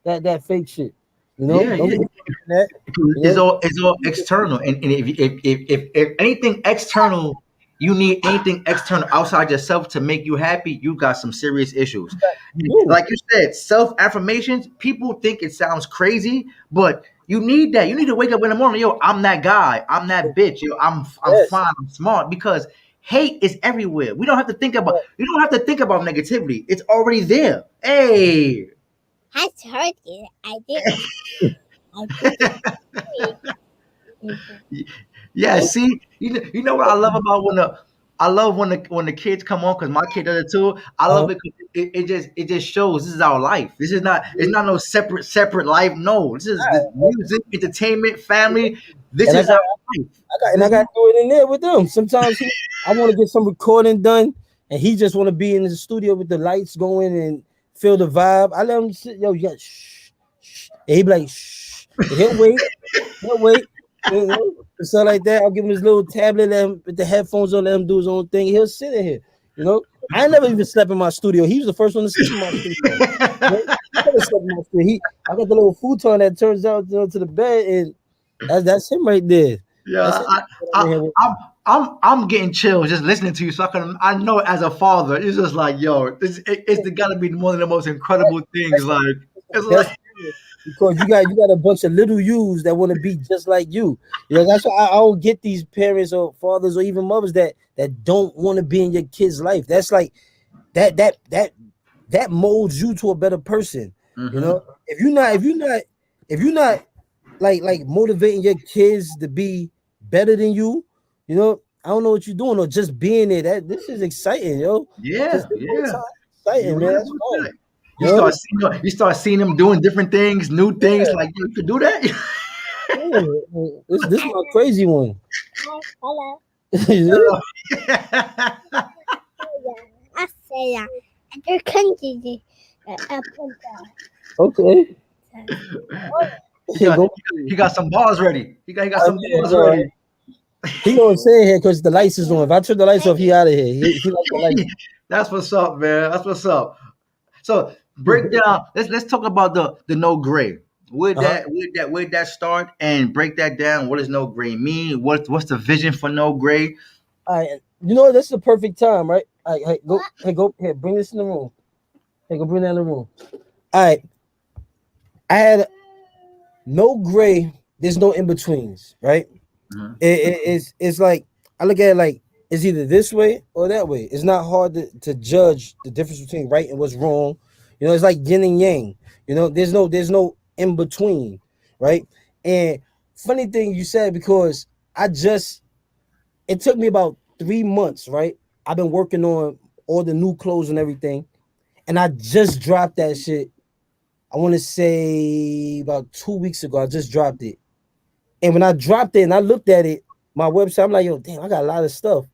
that fake shit. You know,
Yeah,
don't
yeah.
get that. You
It's
know,
all external, and if anything external, you need anything external outside yourself to make you happy, you got some serious issues.
you do.
Like you said, self affirmations. People think it sounds crazy, but you need that. You need to wake up in the morning. Yo, I'm that guy. I'm that bitch. Yo, I'm
Yes.
fine. I'm smart because hate is everywhere. We don't have to think about. You don't have to think about negativity. It's already there. Hey.
I told you. I did. I did it.
Yeah, see, you know what I love about I love when the kids come on because my kid does it too. I love it 'cause it just shows this is our life. This is not it's not no separate life. No, this is this music, entertainment, family. This
And I
is
got,
our life.
and I
This
got to do it in there with them. Sometimes I want to get some recording done, and he just want to be in the studio with the lights going and feel the vibe. I let him sit, yo, you got shh, shh, and he be like, shh, and he'll wait, you know, and stuff like that. I'll give him his little tablet, let him with the headphones on, let him do his own thing. He'll sit in here, you know. I ain't never even slept in my studio. He was the first one to sleep in my studio. You know? I never slept in my studio. I got the little futon that turns out to the bed, and that's him right there. That's
yeah,
it.
I, I'm getting chills just listening to you. So I know as a father, it's just like yo, it's gotta be one of the most incredible things. Like it's
That's
like
because you got a bunch of little yous that want to be just like you. You know, that's why I don't get these parents or fathers or even mothers that don't want to be in your kid's life. That's like that molds you to a better person. You
hmm
know, if you're not like motivating your kids to be better than you, you know, I don't know what you're doing or just being there. That this is exciting, yo.
yeah,
Just this whole
yeah.
time
You're
exciting, man.
right
That's
about
fun.
that.
You know,
You start seeing them doing different things, new things. Like you could do that.
yeah. This is my crazy one.
Hello.
You know?
I say that. And you can do the apple.
Okay.
he
Here
got
go.
he got some bars ready. He got some
Yeah,
bars
it's all right.
ready.
He gonna stay here because the lights is on. If I turn the lights off, he out of here. He like the lights.
That's what's up, man. That's what's up. So break down. Let's talk about the no gray.
Uh-huh.
Where that start and break that down? What does no gray mean? What's the vision for no gray?
All right. You know this is the perfect time, right? All right, go here. Bring this in the room. Hey, go bring that in the room. All right. I had no gray. There's no in betweens, right?
Mhm.
It's like I look at it like it's either this way or that way. It's not hard to judge the difference between right and what's wrong. You know, it's like yin and yang. You know, there's no in between, right? And funny thing you said because I just it took me about 3 months, right? I've been working on all the new clothes and everything, and I just dropped that shit. I want to say about 2 weeks ago. I just dropped it, and when I dropped it and I looked at it, my website, I'm like, yo, damn, I got a lot of stuff.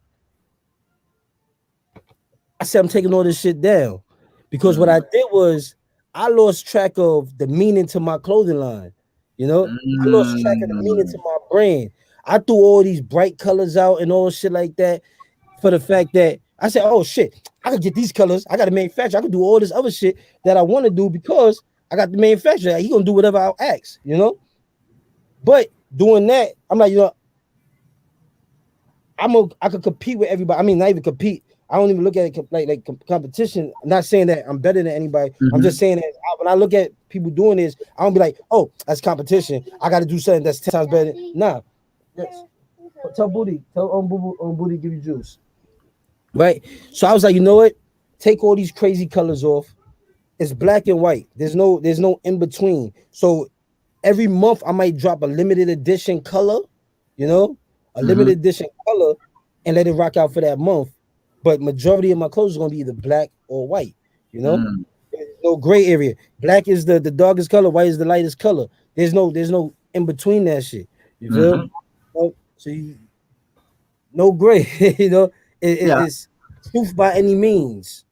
I said I'm taking all this shit down because what I did was I lost track of the meaning to my clothing line. You know, I lost track of the meaning
Mm.
to my brand. I threw all these bright colors out and all shit like that for the fact that I said, oh shit, I could get these colors. I got to manufacture. I could do all this other shit that I want to do because I got the manufacturer. He gonna do whatever I'll ask, you know. But doing that, I'm like, I could compete with everybody. I mean, not even compete. I don't even look at it like competition. I'm not saying that I'm better than anybody. I'm just
Mhm.
saying that when I look at people doing this, I don't be like, oh, that's competition. I got to do something that's 10 times better. Nah, yes. Tell Booty, tell Booty, give you juice. Right. So I was like, you know what? Take all these crazy colors off. It's black and white. There's no in between. So every month I might drop a limited edition color, you know, a
Mhm.
limited edition color, and let it rock out for that month. But majority of my clothes is gonna be either black or white, you know.
Mm.
There's no gray area. Black is the darkest color, white is the lightest color. There's no in between that shit. You feel?
Mhm.
So no gray, you know,
Yeah.
it's truth by any means.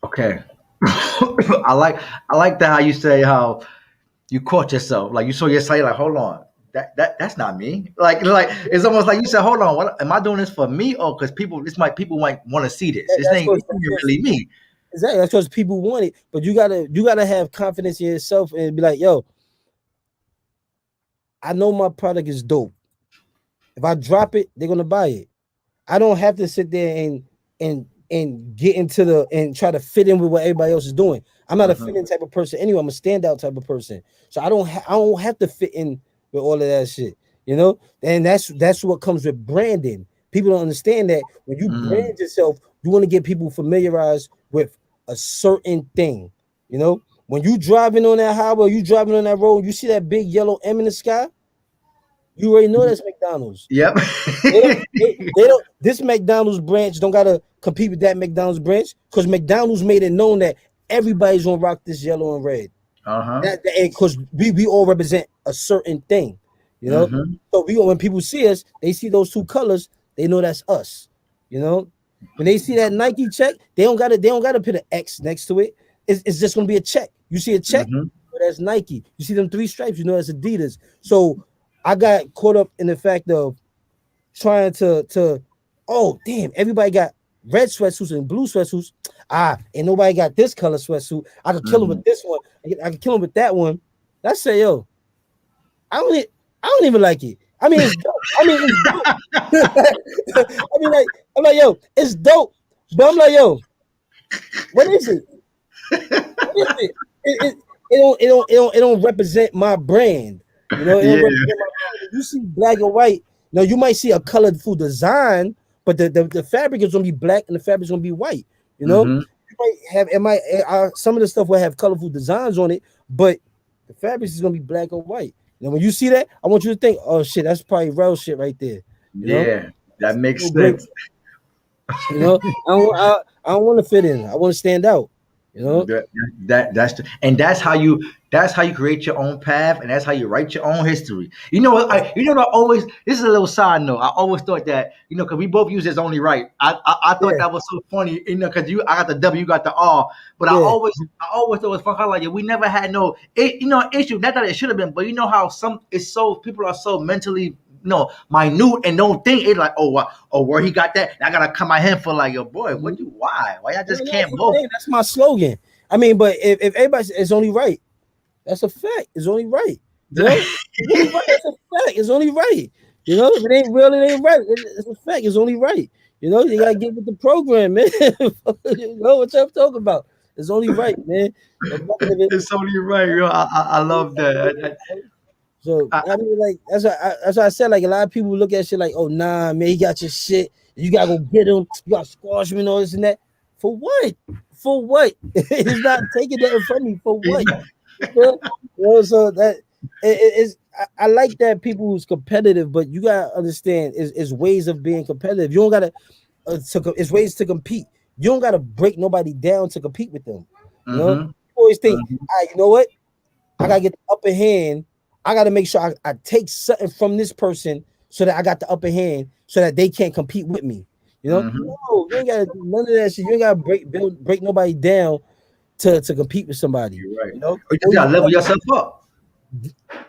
Okay. I like that how you say how you caught yourself. Like you saw your site, like, hold on. That's not me. Like it's almost like you said, hold on, what am I doing this for me or because people might want to see this.
That's
This
because
ain't really me.
exactly that's because people want it, but you gotta have confidence in yourself and be like, yo, I know my product is dope. If I drop it, they're gonna buy it. I don't have to sit there and get into the and try to fit in with what everybody else is doing. I'm not a fit in type of person anyway. I'm a standout type of person. So I don't have to fit in with all of that shit. You know, and that's what comes with branding. People don't understand that when you brand yourself, you want to get people familiarized with a certain thing. You know, when you driving on that highway, you driving on that road, you see that big yellow M in the sky, you already know that's McDonald's.
Yep.
They don't. This McDonald's branch don't gotta compete with that McDonald's branch because McDonald's made it known that everybody's gonna rock this yellow and red. That because we all represent a certain thing, you know. So when people see us, they see those two colors, they know that's us. You know, when they see that Nike check, they don't gotta put an X next to it. It's just gonna be a check. You see a check, that's Nike. You see them three stripes, you know that's Adidas. So I got caught up in the fact of trying to oh damn, everybody got red sweatsuits and blue sweatsuits. And nobody got this color sweatsuit. I could kill him with this one. I could kill him with that one. I say, yo, I don't even like it. I mean, it's dope. It's dope. I'm like, yo, it's dope. But I'm like, yo, what is it? What is it? It don't represent my brand. You know, it don't represent my brand. You see black and white. Now you might see a colorful design, but the fabric is gonna be black and the fabric is gonna be white. You know, you might have some of the stuff will have colorful designs on it, but the fabric is gonna be black or white. Now when you see that, I want you to think, oh shit, that's probably real shit right there. You know?
That makes sense.
You know, I don't want to fit in. I want to stand out. You know,
that's how you create your own path, and that's how you write your own history. You know what? This is a little side note. I always thought that, you know, because we both use it's only right. I thought that was so funny, you know, because I got the W, you got the R, but I always thought it was fun. How like we never had no issue. Not that it should have been, but you know how people are so mentally minute and don't think it like, where he got that. I gotta come at him for like, yo, boy, why I just can't both?
That's my slogan. I mean, but if everybody, it's only right. That's a fact. It's only right. You know? That's a fact. It's only right. You know, if it ain't real, it ain't right. It's a fact. It's only right. You know, you gotta get with the program, man. You know what I'm talking about? It's only right, man.
It's only right, yo. I love that.
So I mean, like that's why I said, like a lot of people look at shit like, oh nah, man, he got your shit. You gotta go get him. You gotta squash him and all this and that. For what? For what? He's not taking that from me. For what? You know, so that it is. I like that people who's competitive, but you gotta understand is ways of being competitive. You don't gotta. It's ways to compete. You don't gotta break nobody down to compete with them. You know, you always think, all right, you know what? I gotta get the upper hand. I got to make sure I take something from this person so that I got the upper hand so that they can't compete with me. You know, no, you ain't got to do none of that shit. You ain't got to break nobody down to compete with somebody.
You're right.
You know,
you got to level yourself up.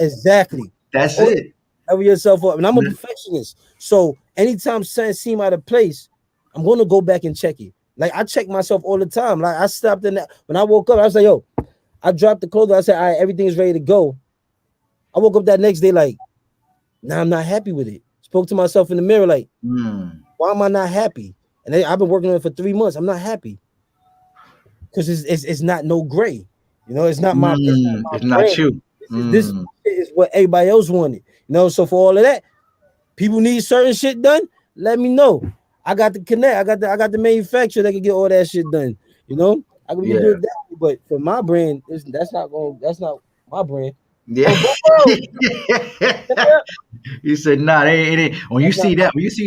Exactly.
That's it.
Level yourself up. And I'm a perfectionist. So anytime something seems out of place, I'm going to go back and check it. Like I check myself all the time. Like I stopped in that when I woke up, I was like, yo, I dropped the clothes. I said, all right, everything is ready to go. I woke up that next day like, nah, I'm not happy with it. Spoke to myself in the mirror like, why am I not happy? And I've been working on it for 3 months. I'm not happy because it's not no gray. You know, it's not my.
It's not you.
This is what everybody else wanted. You know, so for all of that, people need certain shit done. Let me know. I got the connect. I got the manufacturer that can get all that shit done. You know, I can do it that way. But for my brand, that's not my brand.
Yeah. He said, nah, it ain't. When you see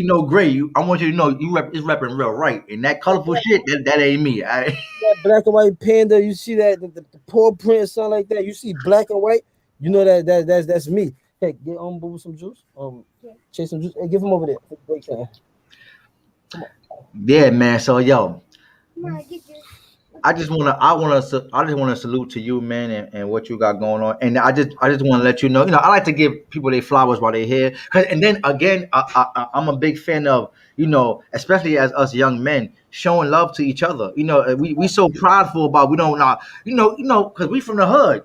no gray, I want you to know it's repping real right. And that colorful shit, that ain't me.
That black and white panda, you see that the paw print or something like that. You see black and white, you know that's me. Hey, get on boo some juice. Chase some juice. Hey, give him over there. Break time.
Yeah, man. So yo. I just wanna salute to you, man, and what you got going on. And I just want to let you know, I like to give people their flowers while they're here. And then again, I'm a big fan of, especially as us young men, showing love to each other. We so prideful about we don't not, because we from the hood.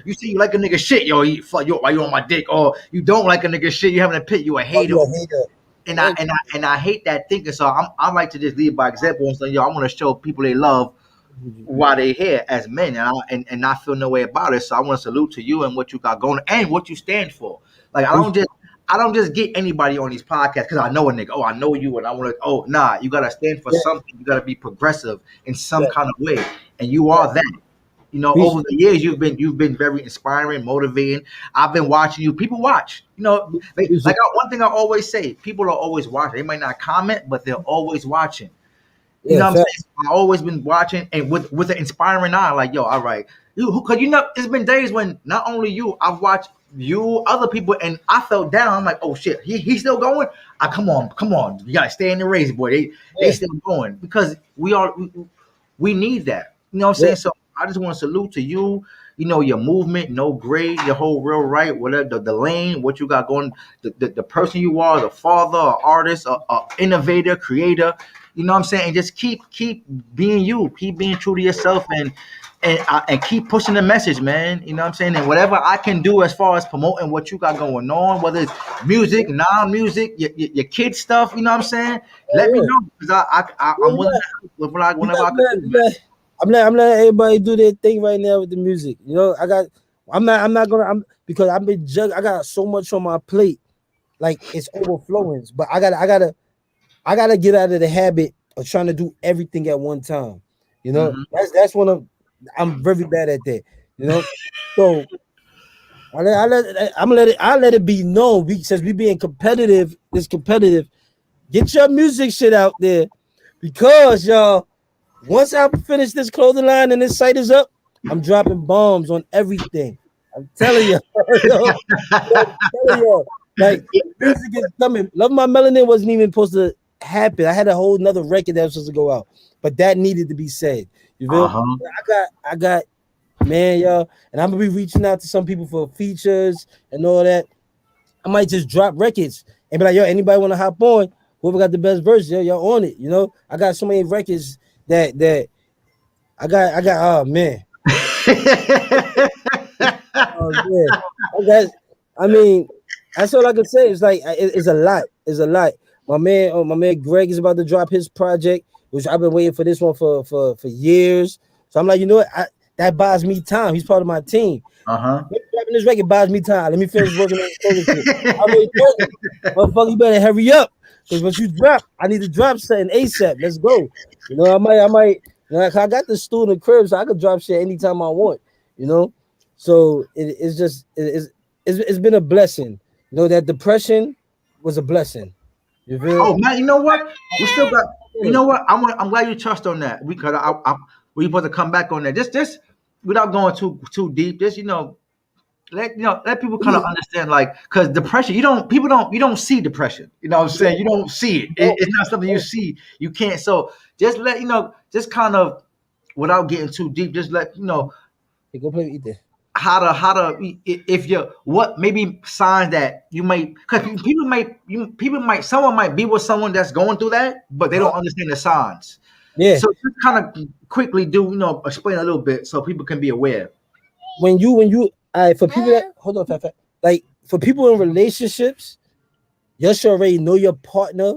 You see, you like a nigga shit, why you on my dick, or you don't like a nigga shit, you having a pit, you a
Oh,
hater.
you a hater.
And I hate that thinking. So I like to just lead by example and say, I want to show people they love while they're here as men, and not feel no way about it. So I want to salute to you and what you got going and what you stand for. Like I don't just get anybody on these podcasts because I know a nigga. Oh, I know you, and I want to. Oh, nah, you gotta stand for
Yeah,
something. You gotta be progressive in some
yeah,
kind of way, and you
yeah.
are that.
Appreciate
Over the years, you've been very inspiring, motivating. I've been watching you. People watch.
appreciate
One thing I always say: people are always watching. They might not comment, but they're always watching. You
Yeah,
know what I'm
fact.
saying? I always been watching and with an inspiring eye, like, yo, all right. Because it's been days when not only you, I've watched you, other people, and I felt down. I'm like, oh shit, he's still going. Come on, you gotta stay in the race, boy. They
Yeah,
still going because we need that. You know what I'm
yeah.
saying? So I just want to salute to you. Your movement, no grade, your whole real right, whatever the lane, what you got going, the person you are, the father, artist, innovator, creator. You know what I'm saying? And just keep being you, keep being true to yourself, and keep pushing the message, man. You know what I'm saying? And whatever I can do as far as promoting what you got going on, whether it's music, non-music, your kids stuff. You know what I'm saying?
Oh,
Let me
yeah.
know because I'm willing
Yeah,
to help with
you
whenever
got,
I
I'm
could
not,
do,
I'm
man.
not, I'm letting everybody do their thing right now with the music. I'm not gonna, because I've been I got so much on my plate, like it's overflowing. But I gotta get out of the habit of trying to do everything at one time.
Hmm.
That's one of, I'm very bad at that. You know, so I let it be known. Since we being competitive, it's competitive. Get your music shit out there, because y'all, once I finish this clothing line and this site is up, I'm dropping bombs on everything. I'm telling you, yo, I'm telling you, like, music is coming. Love My Melanin wasn't even supposed to happen. I had a whole nother record that was supposed to go out, but that needed to be said. You feel?
Uh-huh.
I got, man, y'all, and I'm gonna be reaching out to some people for features and all that. I might just drop records and be like, yo, anybody want to hop on? Whoever got the best verse, yo, y'all on it. I got so many records that I got. Oh man, oh man. I got. I mean, that's all I can say. It's like it's a lot. It's a lot. My man Greg is about to drop his project, which I've been waiting for this one for years. So I'm like, you know what? That buys me time. He's part of my team.
Uh-huh.
Dropping this record buys me time. Let me finish working on the solo shit. I already told him, motherfucker, you better hurry up. Because once you drop, I need to drop something ASAP. Let's go. I might, I got the stool in the crib, so I could drop shit anytime I want, you know? So it's just, it's been a blessing. That depression was a blessing. You feel?
Oh man, you know what? We still got. You know what? I'm glad you touched on that because we supposed to come back on that. Just without going too deep. Just let people kind of understand, like, because depression, you don't see depression. You know what I'm saying? You don't see it.
Oh,
It's not something you
oh,
see. You can't. So just just kind of without getting too deep. Just let
hey, go play with Ethan.
how to if you what maybe signs that you might, because someone might be with someone that's going through that, but they don't understand the signs.
Yeah.
So just kind of quickly explain a little bit so people can be aware.
When you for people that hold on, Fat, like for people in relationships, you should already know your partner.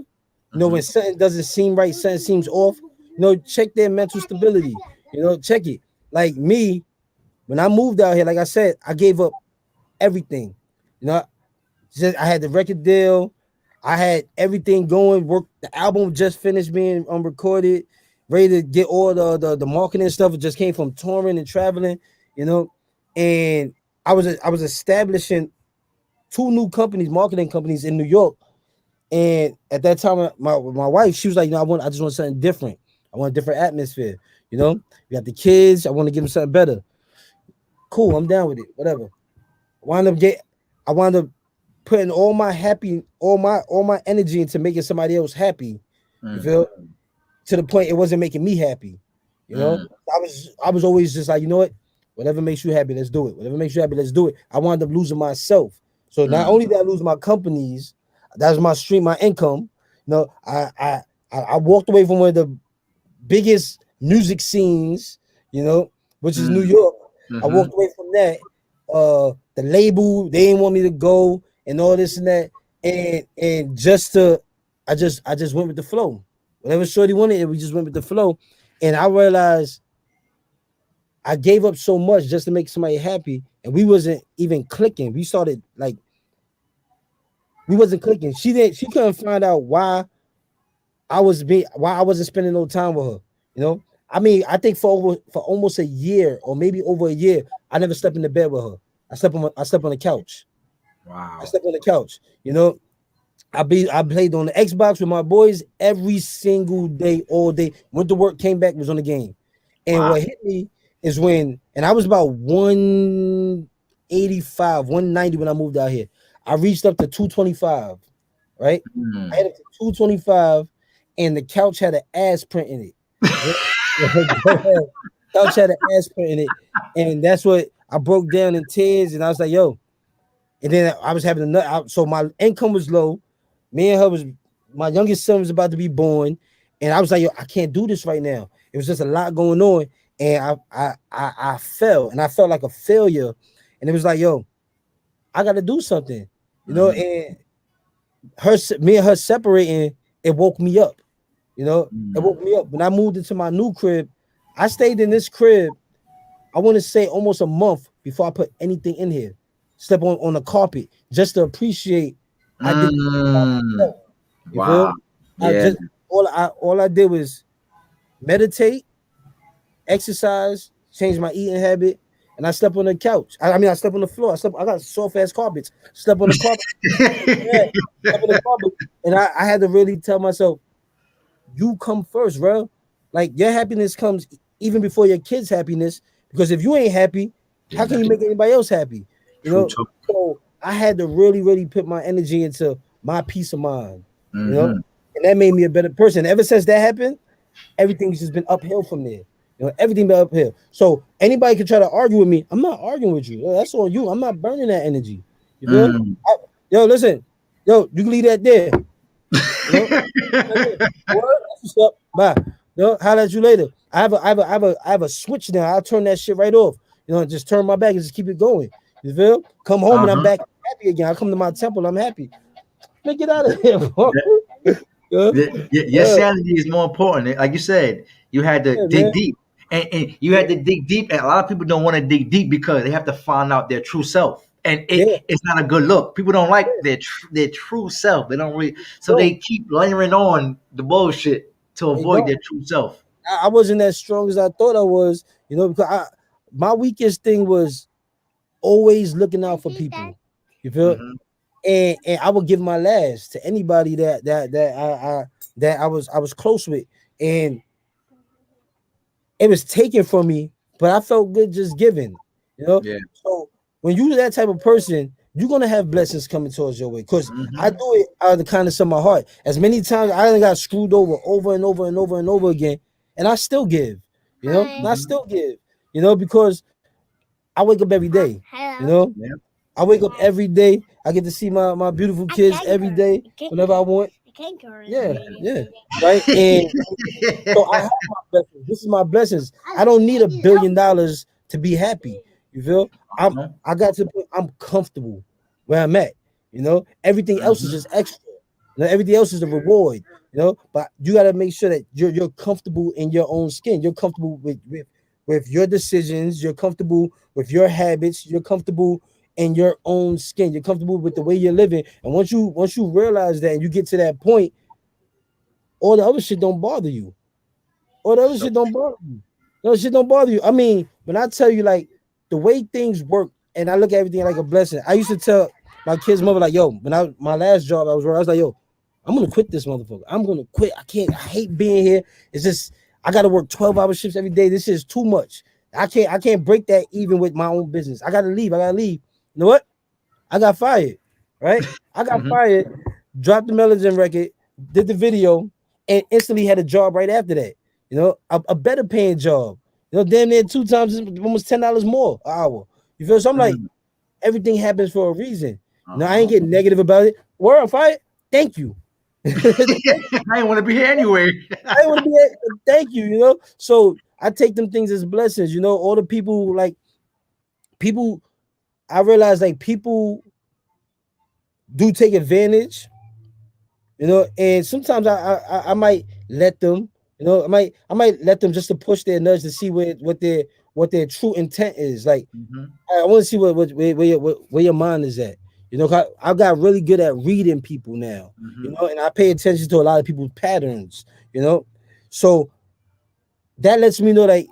When
Hmm.
something doesn't seem right, something seems off. Check their mental stability. Check it. Like me, when I moved out here, like I said, I gave up everything. You know, I had the record deal, I had everything going. Work the album just finished being recorded, ready to get all the marketing stuff. It just came from touring and traveling. You know, and I was establishing two new companies, marketing companies in New York. And at that time, my wife, she was like, I just want something different. I want a different atmosphere. We got the kids. I want to give them something better. Cool, I'm down with it. Whatever. Wind up get. I wound up putting all my energy into making somebody else happy. You
Mm.
feel? To the point it wasn't making me happy. You know, I was always just like, you know what, whatever makes you happy, let's do it. Whatever makes you happy, let's do it. I wound up losing myself. So not only did I lose my companies, that was my stream, my income. You know, I walked away from one of the biggest music scenes, you know, which is New York. I walked away from that. The label, they didn't want me to go and all this and that. And I just went with the flow. Whatever Shorty wanted, we just went with the flow. And I realized I gave up so much just to make somebody happy, and we wasn't even clicking. We started like we wasn't clicking. She couldn't find out why I wasn't spending no time with her. You know, I mean, I think for almost a year or maybe over a year, I never slept in the bed with her. I slept on the couch.
Wow.
I slept on the couch. You know, I played on the Xbox with my boys every single day, all day. Went to work, came back, was on the game. And what hit me is and I was about 185, 190 when I moved out here. I reached up to 225, right? I had up to 225, and the couch had an ass print in it. Couch had an ass print in it, and that's what I broke down in tears, and I was like, yo. And then I was having a nut. So my income was low. Me and her my youngest son was about to be born, and I was like, yo, I can't do this right now. It was just a lot going on, and I fell, and I felt like a failure, and it was like, yo, I got to do something, you know. And me and her separating, it woke me up, you know. It woke me up. When I moved into my new crib, I stayed in this crib, I want to say almost a month before I put anything in here. Slept on the carpet just to appreciate. I did.
Wow.
All I did was meditate, exercise, change my eating habit, and I slept on the couch. I slept on the floor. I got soft ass carpets. Slept on the carpet. Slept on the carpet. And I had to really tell myself, you come first, bro. Like your happiness comes even before your kids' happiness. Because if you ain't happy, how can you make anybody else happy? You know, so I had to really, really put my energy into my peace of mind, you know, and that made me a better person. Ever since that happened, everything's just been uphill from there. You know, everything been uphill. So anybody can try to argue with me. I'm not arguing with you. That's on you. I'm not burning that energy. You know, yo, listen, yo, you can leave that there. You know? What's up? Bye. You know, holler at you later. I have a switch now. I'll turn that shit right off. You know, just turn my back and just keep it going. You feel? Come home and I'm back happy again. I come to my temple, I'm happy. Man, get out of here, bro.
Your sanity is more important. Like you said, you had to dig deep. And you had to dig deep. And a lot of people don't want to dig deep because they have to find out their true self. And it's not a good look. People don't like their true self. They don't really, so they keep layering on the bullshit to avoid their true self.
I wasn't as strong as I thought I was, you know, because my weakest thing was always looking out for people. You feel? And I would give my last to anybody that I was close with, and it was taken from me, but I felt good just giving. You know? Yeah. So when you're that type of person, you're gonna have blessings coming towards your way. Because I do it out of the kindness of my heart. As many times I got screwed over and over and over and over again, and I still give. You know, and I still give. You know, because I wake up every day. You know, I wake up every day. I get to see my beautiful kids every day whenever I want. Yeah, right. And so I have my blessings. This is my blessings. I don't need $1 billion to be happy. You feel? I got to. I'm comfortable where I'm at. You know, everything else is just extra. You know, everything else is a reward. You know, but you got to make sure that you're comfortable in your own skin. You're comfortable with your decisions. You're comfortable with your habits. You're comfortable in your own skin. You're comfortable with the way you're living. And once you realize that and you get to that point, all the other shit don't bother you. All the other shit don't bother you. No shit don't bother you. I mean, when I tell you like the way things work, and I look at everything like a blessing. I used to tell my kid's mother, like, yo, my last job I was like, yo, I'm gonna quit this motherfucker. I'm gonna quit. I hate being here. It's just I gotta work 12-hour shifts every day. This is too much. I can't break that even with my own business. I gotta leave. You know what? I got fired, right? I got fired, dropped the Melody record, did the video, and instantly had a job right after that. you know, a better paying job. You know, damn near 2 times, almost $10 more an hour. You feel? So I'm like,
Mm.
everything happens for a reason. You know, I
Uh-huh.
ain't getting negative about it. World fight. Thank you.
I ain't want to be here anyway.
I want to be. Thank you. You know. So I take them things as blessings. You know, all the people like people. I realize like people do take advantage. You know, and sometimes I might let them. You know, I might let them just to push their nudge to see what their true intent is. Like
Hmm.
I want to see where your mind is at. You know, 'cause I got really good at reading people now. You
Hmm.
know, and I pay attention to a lot of people's patterns. You know, so that lets me know that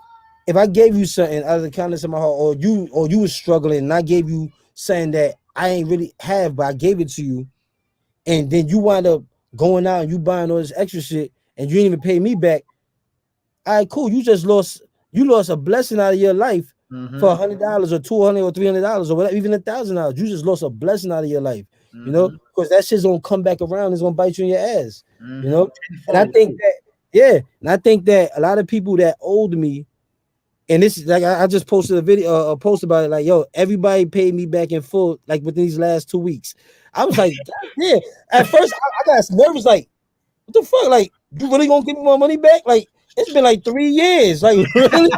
if I gave you something out of the kindness of my heart, or you was struggling, and I gave you something that I ain't really have, but I gave it to you, and then you wind up going out and you buying all this extra shit, and you didn't even pay me back. All right, cool. You lost a blessing out of your life for
Hmm.
$100 or $200 or $300 or whatever, even $1,000. You just lost a blessing out of your life, you know,
Hmm.
because that shit's gonna come back around. It's gonna bite you in your ass, you
Hmm.
know. And I
Tenfold
think
too.
that, yeah, and I think that a lot of people that owed me, and this is like I just posted a video, a post about it. Like, yo, everybody paid me back in full, like within these last 2 weeks. I was like, God, yeah. At first, I got nervous, like, what the fuck? Like, you really gonna give me my money back? Like, it's been like 3 years. Like, really?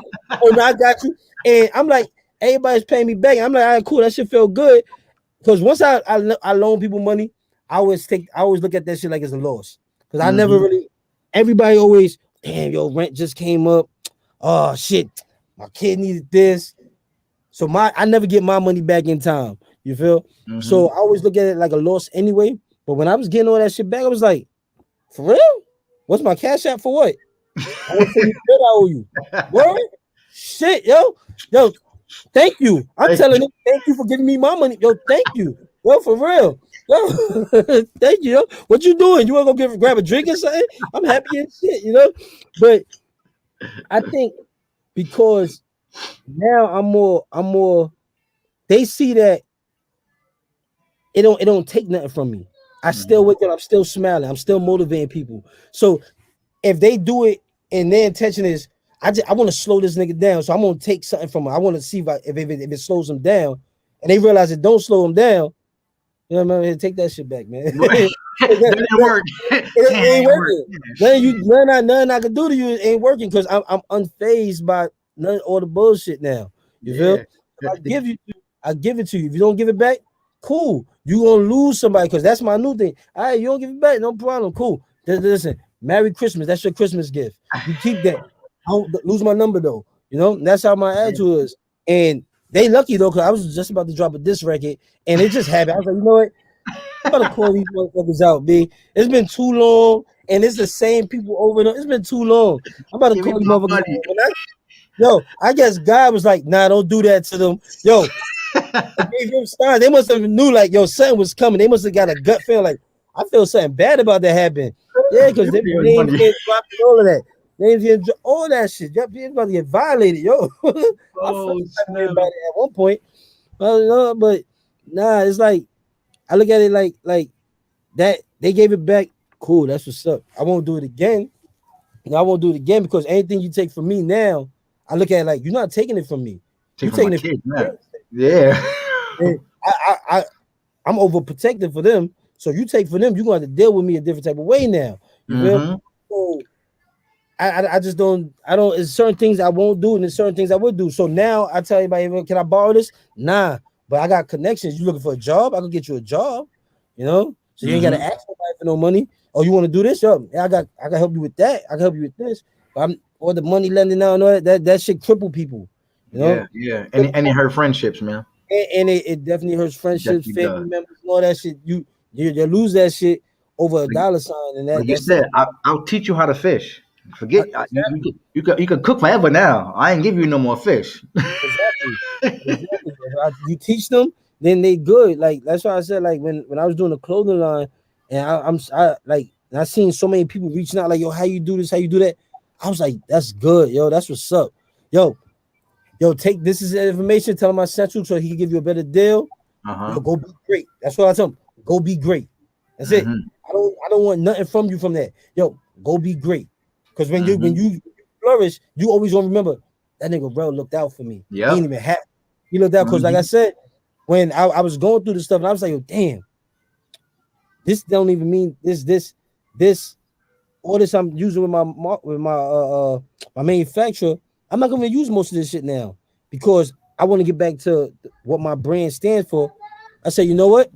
Oh no, I got you. And I'm like, everybody's paying me back. I'm like, all right, cool. That shit feel good. Because once I loan people money, I always look at that shit like it's a loss. Because I never
Hmm.
really. Everybody always, damn, yo, rent just came up. Oh shit, my kid needed this. So I never get my money back in time. You feel?
Hmm.
So I always look at it like a loss anyway. But when I was getting all that shit back, I was like, for real? What's my cash app for what? I want to send you the bill I owe you. Word? Shit, yo, thank you. I'm
Thank
telling them, thank you for giving me my money. Yo, thank you. Yo, for real. Yo, thank you. Yo. What you doing? You want to go grab a drink or something? I'm happy as shit, you know? But I think because now I'm more, they see that it don't take nothing from me. I still
you.
wake up, I'm still smiling, I'm still motivating people. So if they do it and their intention is I want to slow this nigga down, so I'm gonna take something from him. I want to see if it slows him down, and they realize it don't slow him down. You know what I mean? Take that shit back, man.
That didn't work.
It
Damn,
ain't
it worked.
working. Nothing I can do to you ain't working because I'm unfazed by none all the bullshit now. You feel?
Yeah.
If I give it to you. If you don't give it back, cool. You gonna lose somebody because that's my new thing. All right, you don't give it back, no problem. Cool. Listen, Merry Christmas. That's your Christmas gift. You keep that. I don't lose my number though. You know, that's how my attitude is. And they lucky though, because I was just about to drop a diss record and it just happened. I was like, you know what? I'm about to call these motherfuckers out, B. It's been too long, and it's the same people over and over. It's been too long. I'm about to
Give me
call these
my
motherfuckers
money.
out. I guess God was like, nah, don't do that to them. Yo, I gave him signs. They must have knew, like, yo, something was coming. They must have got a gut feeling, like, I feel something bad about that happening. Yeah, because
Give
their
me your
names
money.
get dropped and all of that. Names get all that shit. Yep, you're about to get violated, yo. I felt
Oh
that way
snap.
about it at one point. No, but nah, it's like I look at it like that they gave it back. Cool, that's what's up. I won't do it again. And I won't do it again because anything you take from me now, I look at it like you're not taking it from me.
Take
You're
from my
taking it from
kids,
your
man.
kids.
Yeah.
And I'm overprotective for them. So you take for them, you're going to have to deal with me a different type of way now. You feel?
Mm-hmm.
So I just don't. I don't. It's certain things I won't do, and there's certain things I would do. So now I tell everybody, can I borrow this? Nah, but I got connections. You looking for a job? I can get you a job. You know, so you ain't got to
Mm-hmm.
ask nobody for no money. Oh, you want to do this? Yo, yeah, I can help you with that. I can help you with this. But I'm or the money lending out and all that shit cripple people. You know,
Yeah, yeah. And it hurt friendships, man.
and it definitely hurts
It
friendships,
definitely
family
does.
members, and all that shit. You lose that shit over a
Like,
dollar sign, and
like you
that's it.
said, I'll teach you how to fish. Forget
Exactly.
you can cook forever now. I ain't give you no more fish.
Exactly. Exactly. You teach them, then they good. Like that's why I said, like when I was doing the clothing line, and I like and I seen so many people reaching out, like, yo, how you do this, how you do that. I was like, that's good, yo. That's what's up, yo. Take this is information. Tell him I sent you so he can give you a better deal. Yo,
Uh-huh.
go be great. That's what I tell him. Go be great. That's it.
Mm-hmm.
I don't want nothing from you from that. Yo, go be great. Because when you
Mm-hmm.
when you flourish, you always gonna remember that nigga Rel looked out for me.
Yep.
He ain't even happy. He looked out because, like I said, when I was going through the stuff, and I was like, yo, damn, this don't even mean this all this I'm using with my manufacturer. I'm not gonna use most of this shit now because I want to get back to what my brand stands for. I say, you know what?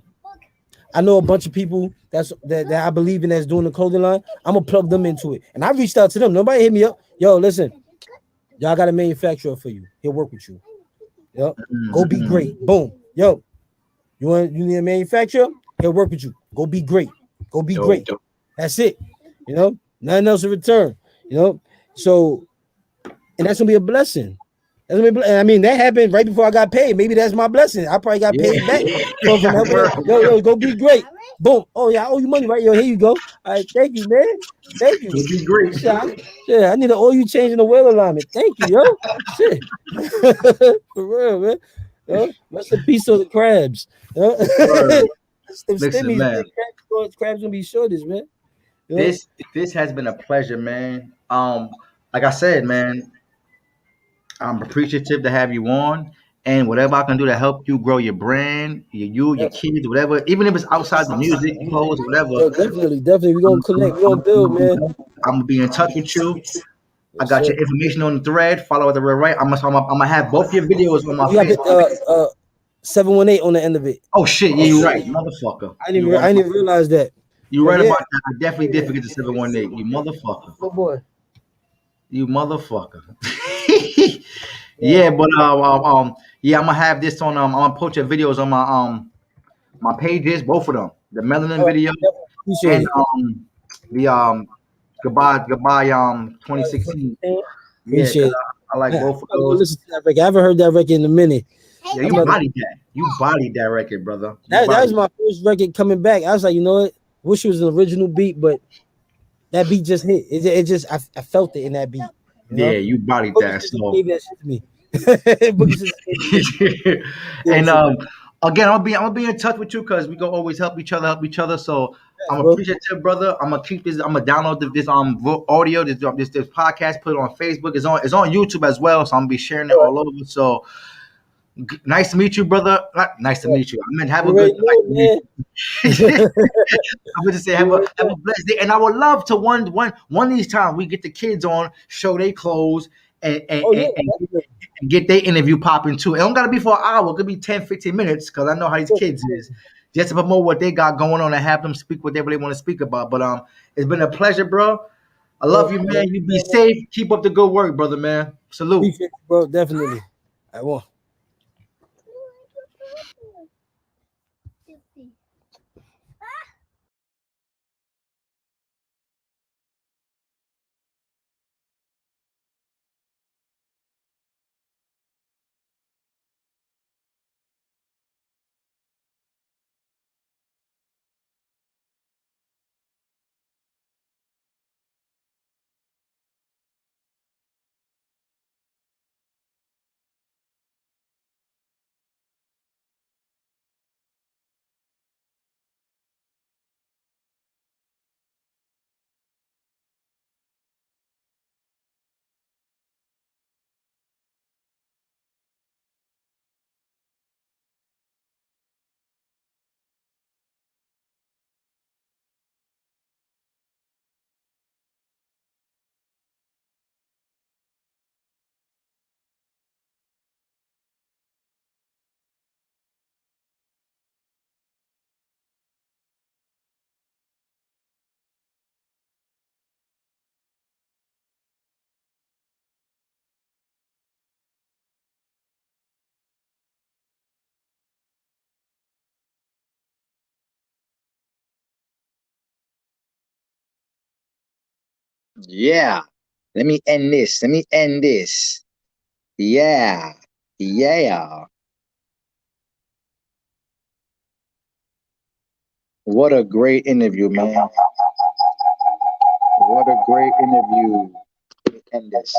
I know a bunch of people that I believe in that's doing the clothing line. I'm gonna plug them into it. And I reached out to them. Nobody hit me up. Yo, listen, y'all got a manufacturer for you. He'll work with you. Yep. Go be great. Boom. Yo, you need a manufacturer? He'll work with you. Go be great. Go be great. That's it. You know, nothing else in return. You know, so and that's gonna be a blessing. That's gonna be I mean, that happened right before I got paid. Maybe that's my blessing. I probably got paid back from helping. Yo, go be great. Boom. Oh yeah, I owe you money, right? Yo, here you go. All right, thank you, man. Thank you.
It'd be great.
Yeah, I need to owe you changing the wheel alignment. Thank you, yo. Shit. For real, man. Yo, rest in peace to the crabs. Yo.
Listen, man.
Crabs gonna be shortest, man. Yo.
This has been a pleasure, man. Like I said, man, I'm appreciative to have you on, and whatever I can do to help you grow your brand, your kids, whatever, even if it's outside the music, clothes, whatever.
Yo, definitely, we gonna connect, we gonna build, man.
I'm gonna be in touch with you. I got your information on the thread. Follow at the red right. I'm gonna have both your videos on my Facebook.
718 on the end of it.
Oh shit, yeah, you're right, motherfucker.
I didn't even realize that.
You right about that. I definitely did forget the 718. You motherfucker.
Oh boy.
You motherfucker. Yeah, but yeah, I'm gonna have this on. I'm gonna post your videos on my pages, both of them. The melanin video and the goodbye 2016.
Appreciate
I like both of those.
Listen to that record. I haven't heard that record in a minute.
Yeah, you bodied that. You bodied that record, brother.
That was my first record coming back. I was like, you know what? Wish it was an original beat, but that beat just hit. It just I felt it in that beat.
Yeah, you bodied that. So
gave that shit to me.
And again, I'll be in touch with you because we gonna always help each other. So I'm appreciative, brother. I'm gonna keep this. I'm gonna download this audio, this podcast, put it on Facebook. It's on YouTube as well. So I'm gonna be sharing it all over. So nice to meet you, brother. Nice to meet you. I mean, have a good night. I'm gonna say have a blessed day. And I would love to one of these times we get the kids on, show their clothes and get their interview popping too. It don't gotta be for an hour, it could be 10, 15 minutes, because I know how these kids is. Just to promote what they got going on and have them speak whatever they want to speak about. But it's been a pleasure, bro. I love you, man. You be safe. Keep up the good work, brother, man. Salute.
Appreciate you, bro. Definitely. I will.
Yeah. Let me end this. Yeah. What a great interview, man. What a great interview. Let me end this.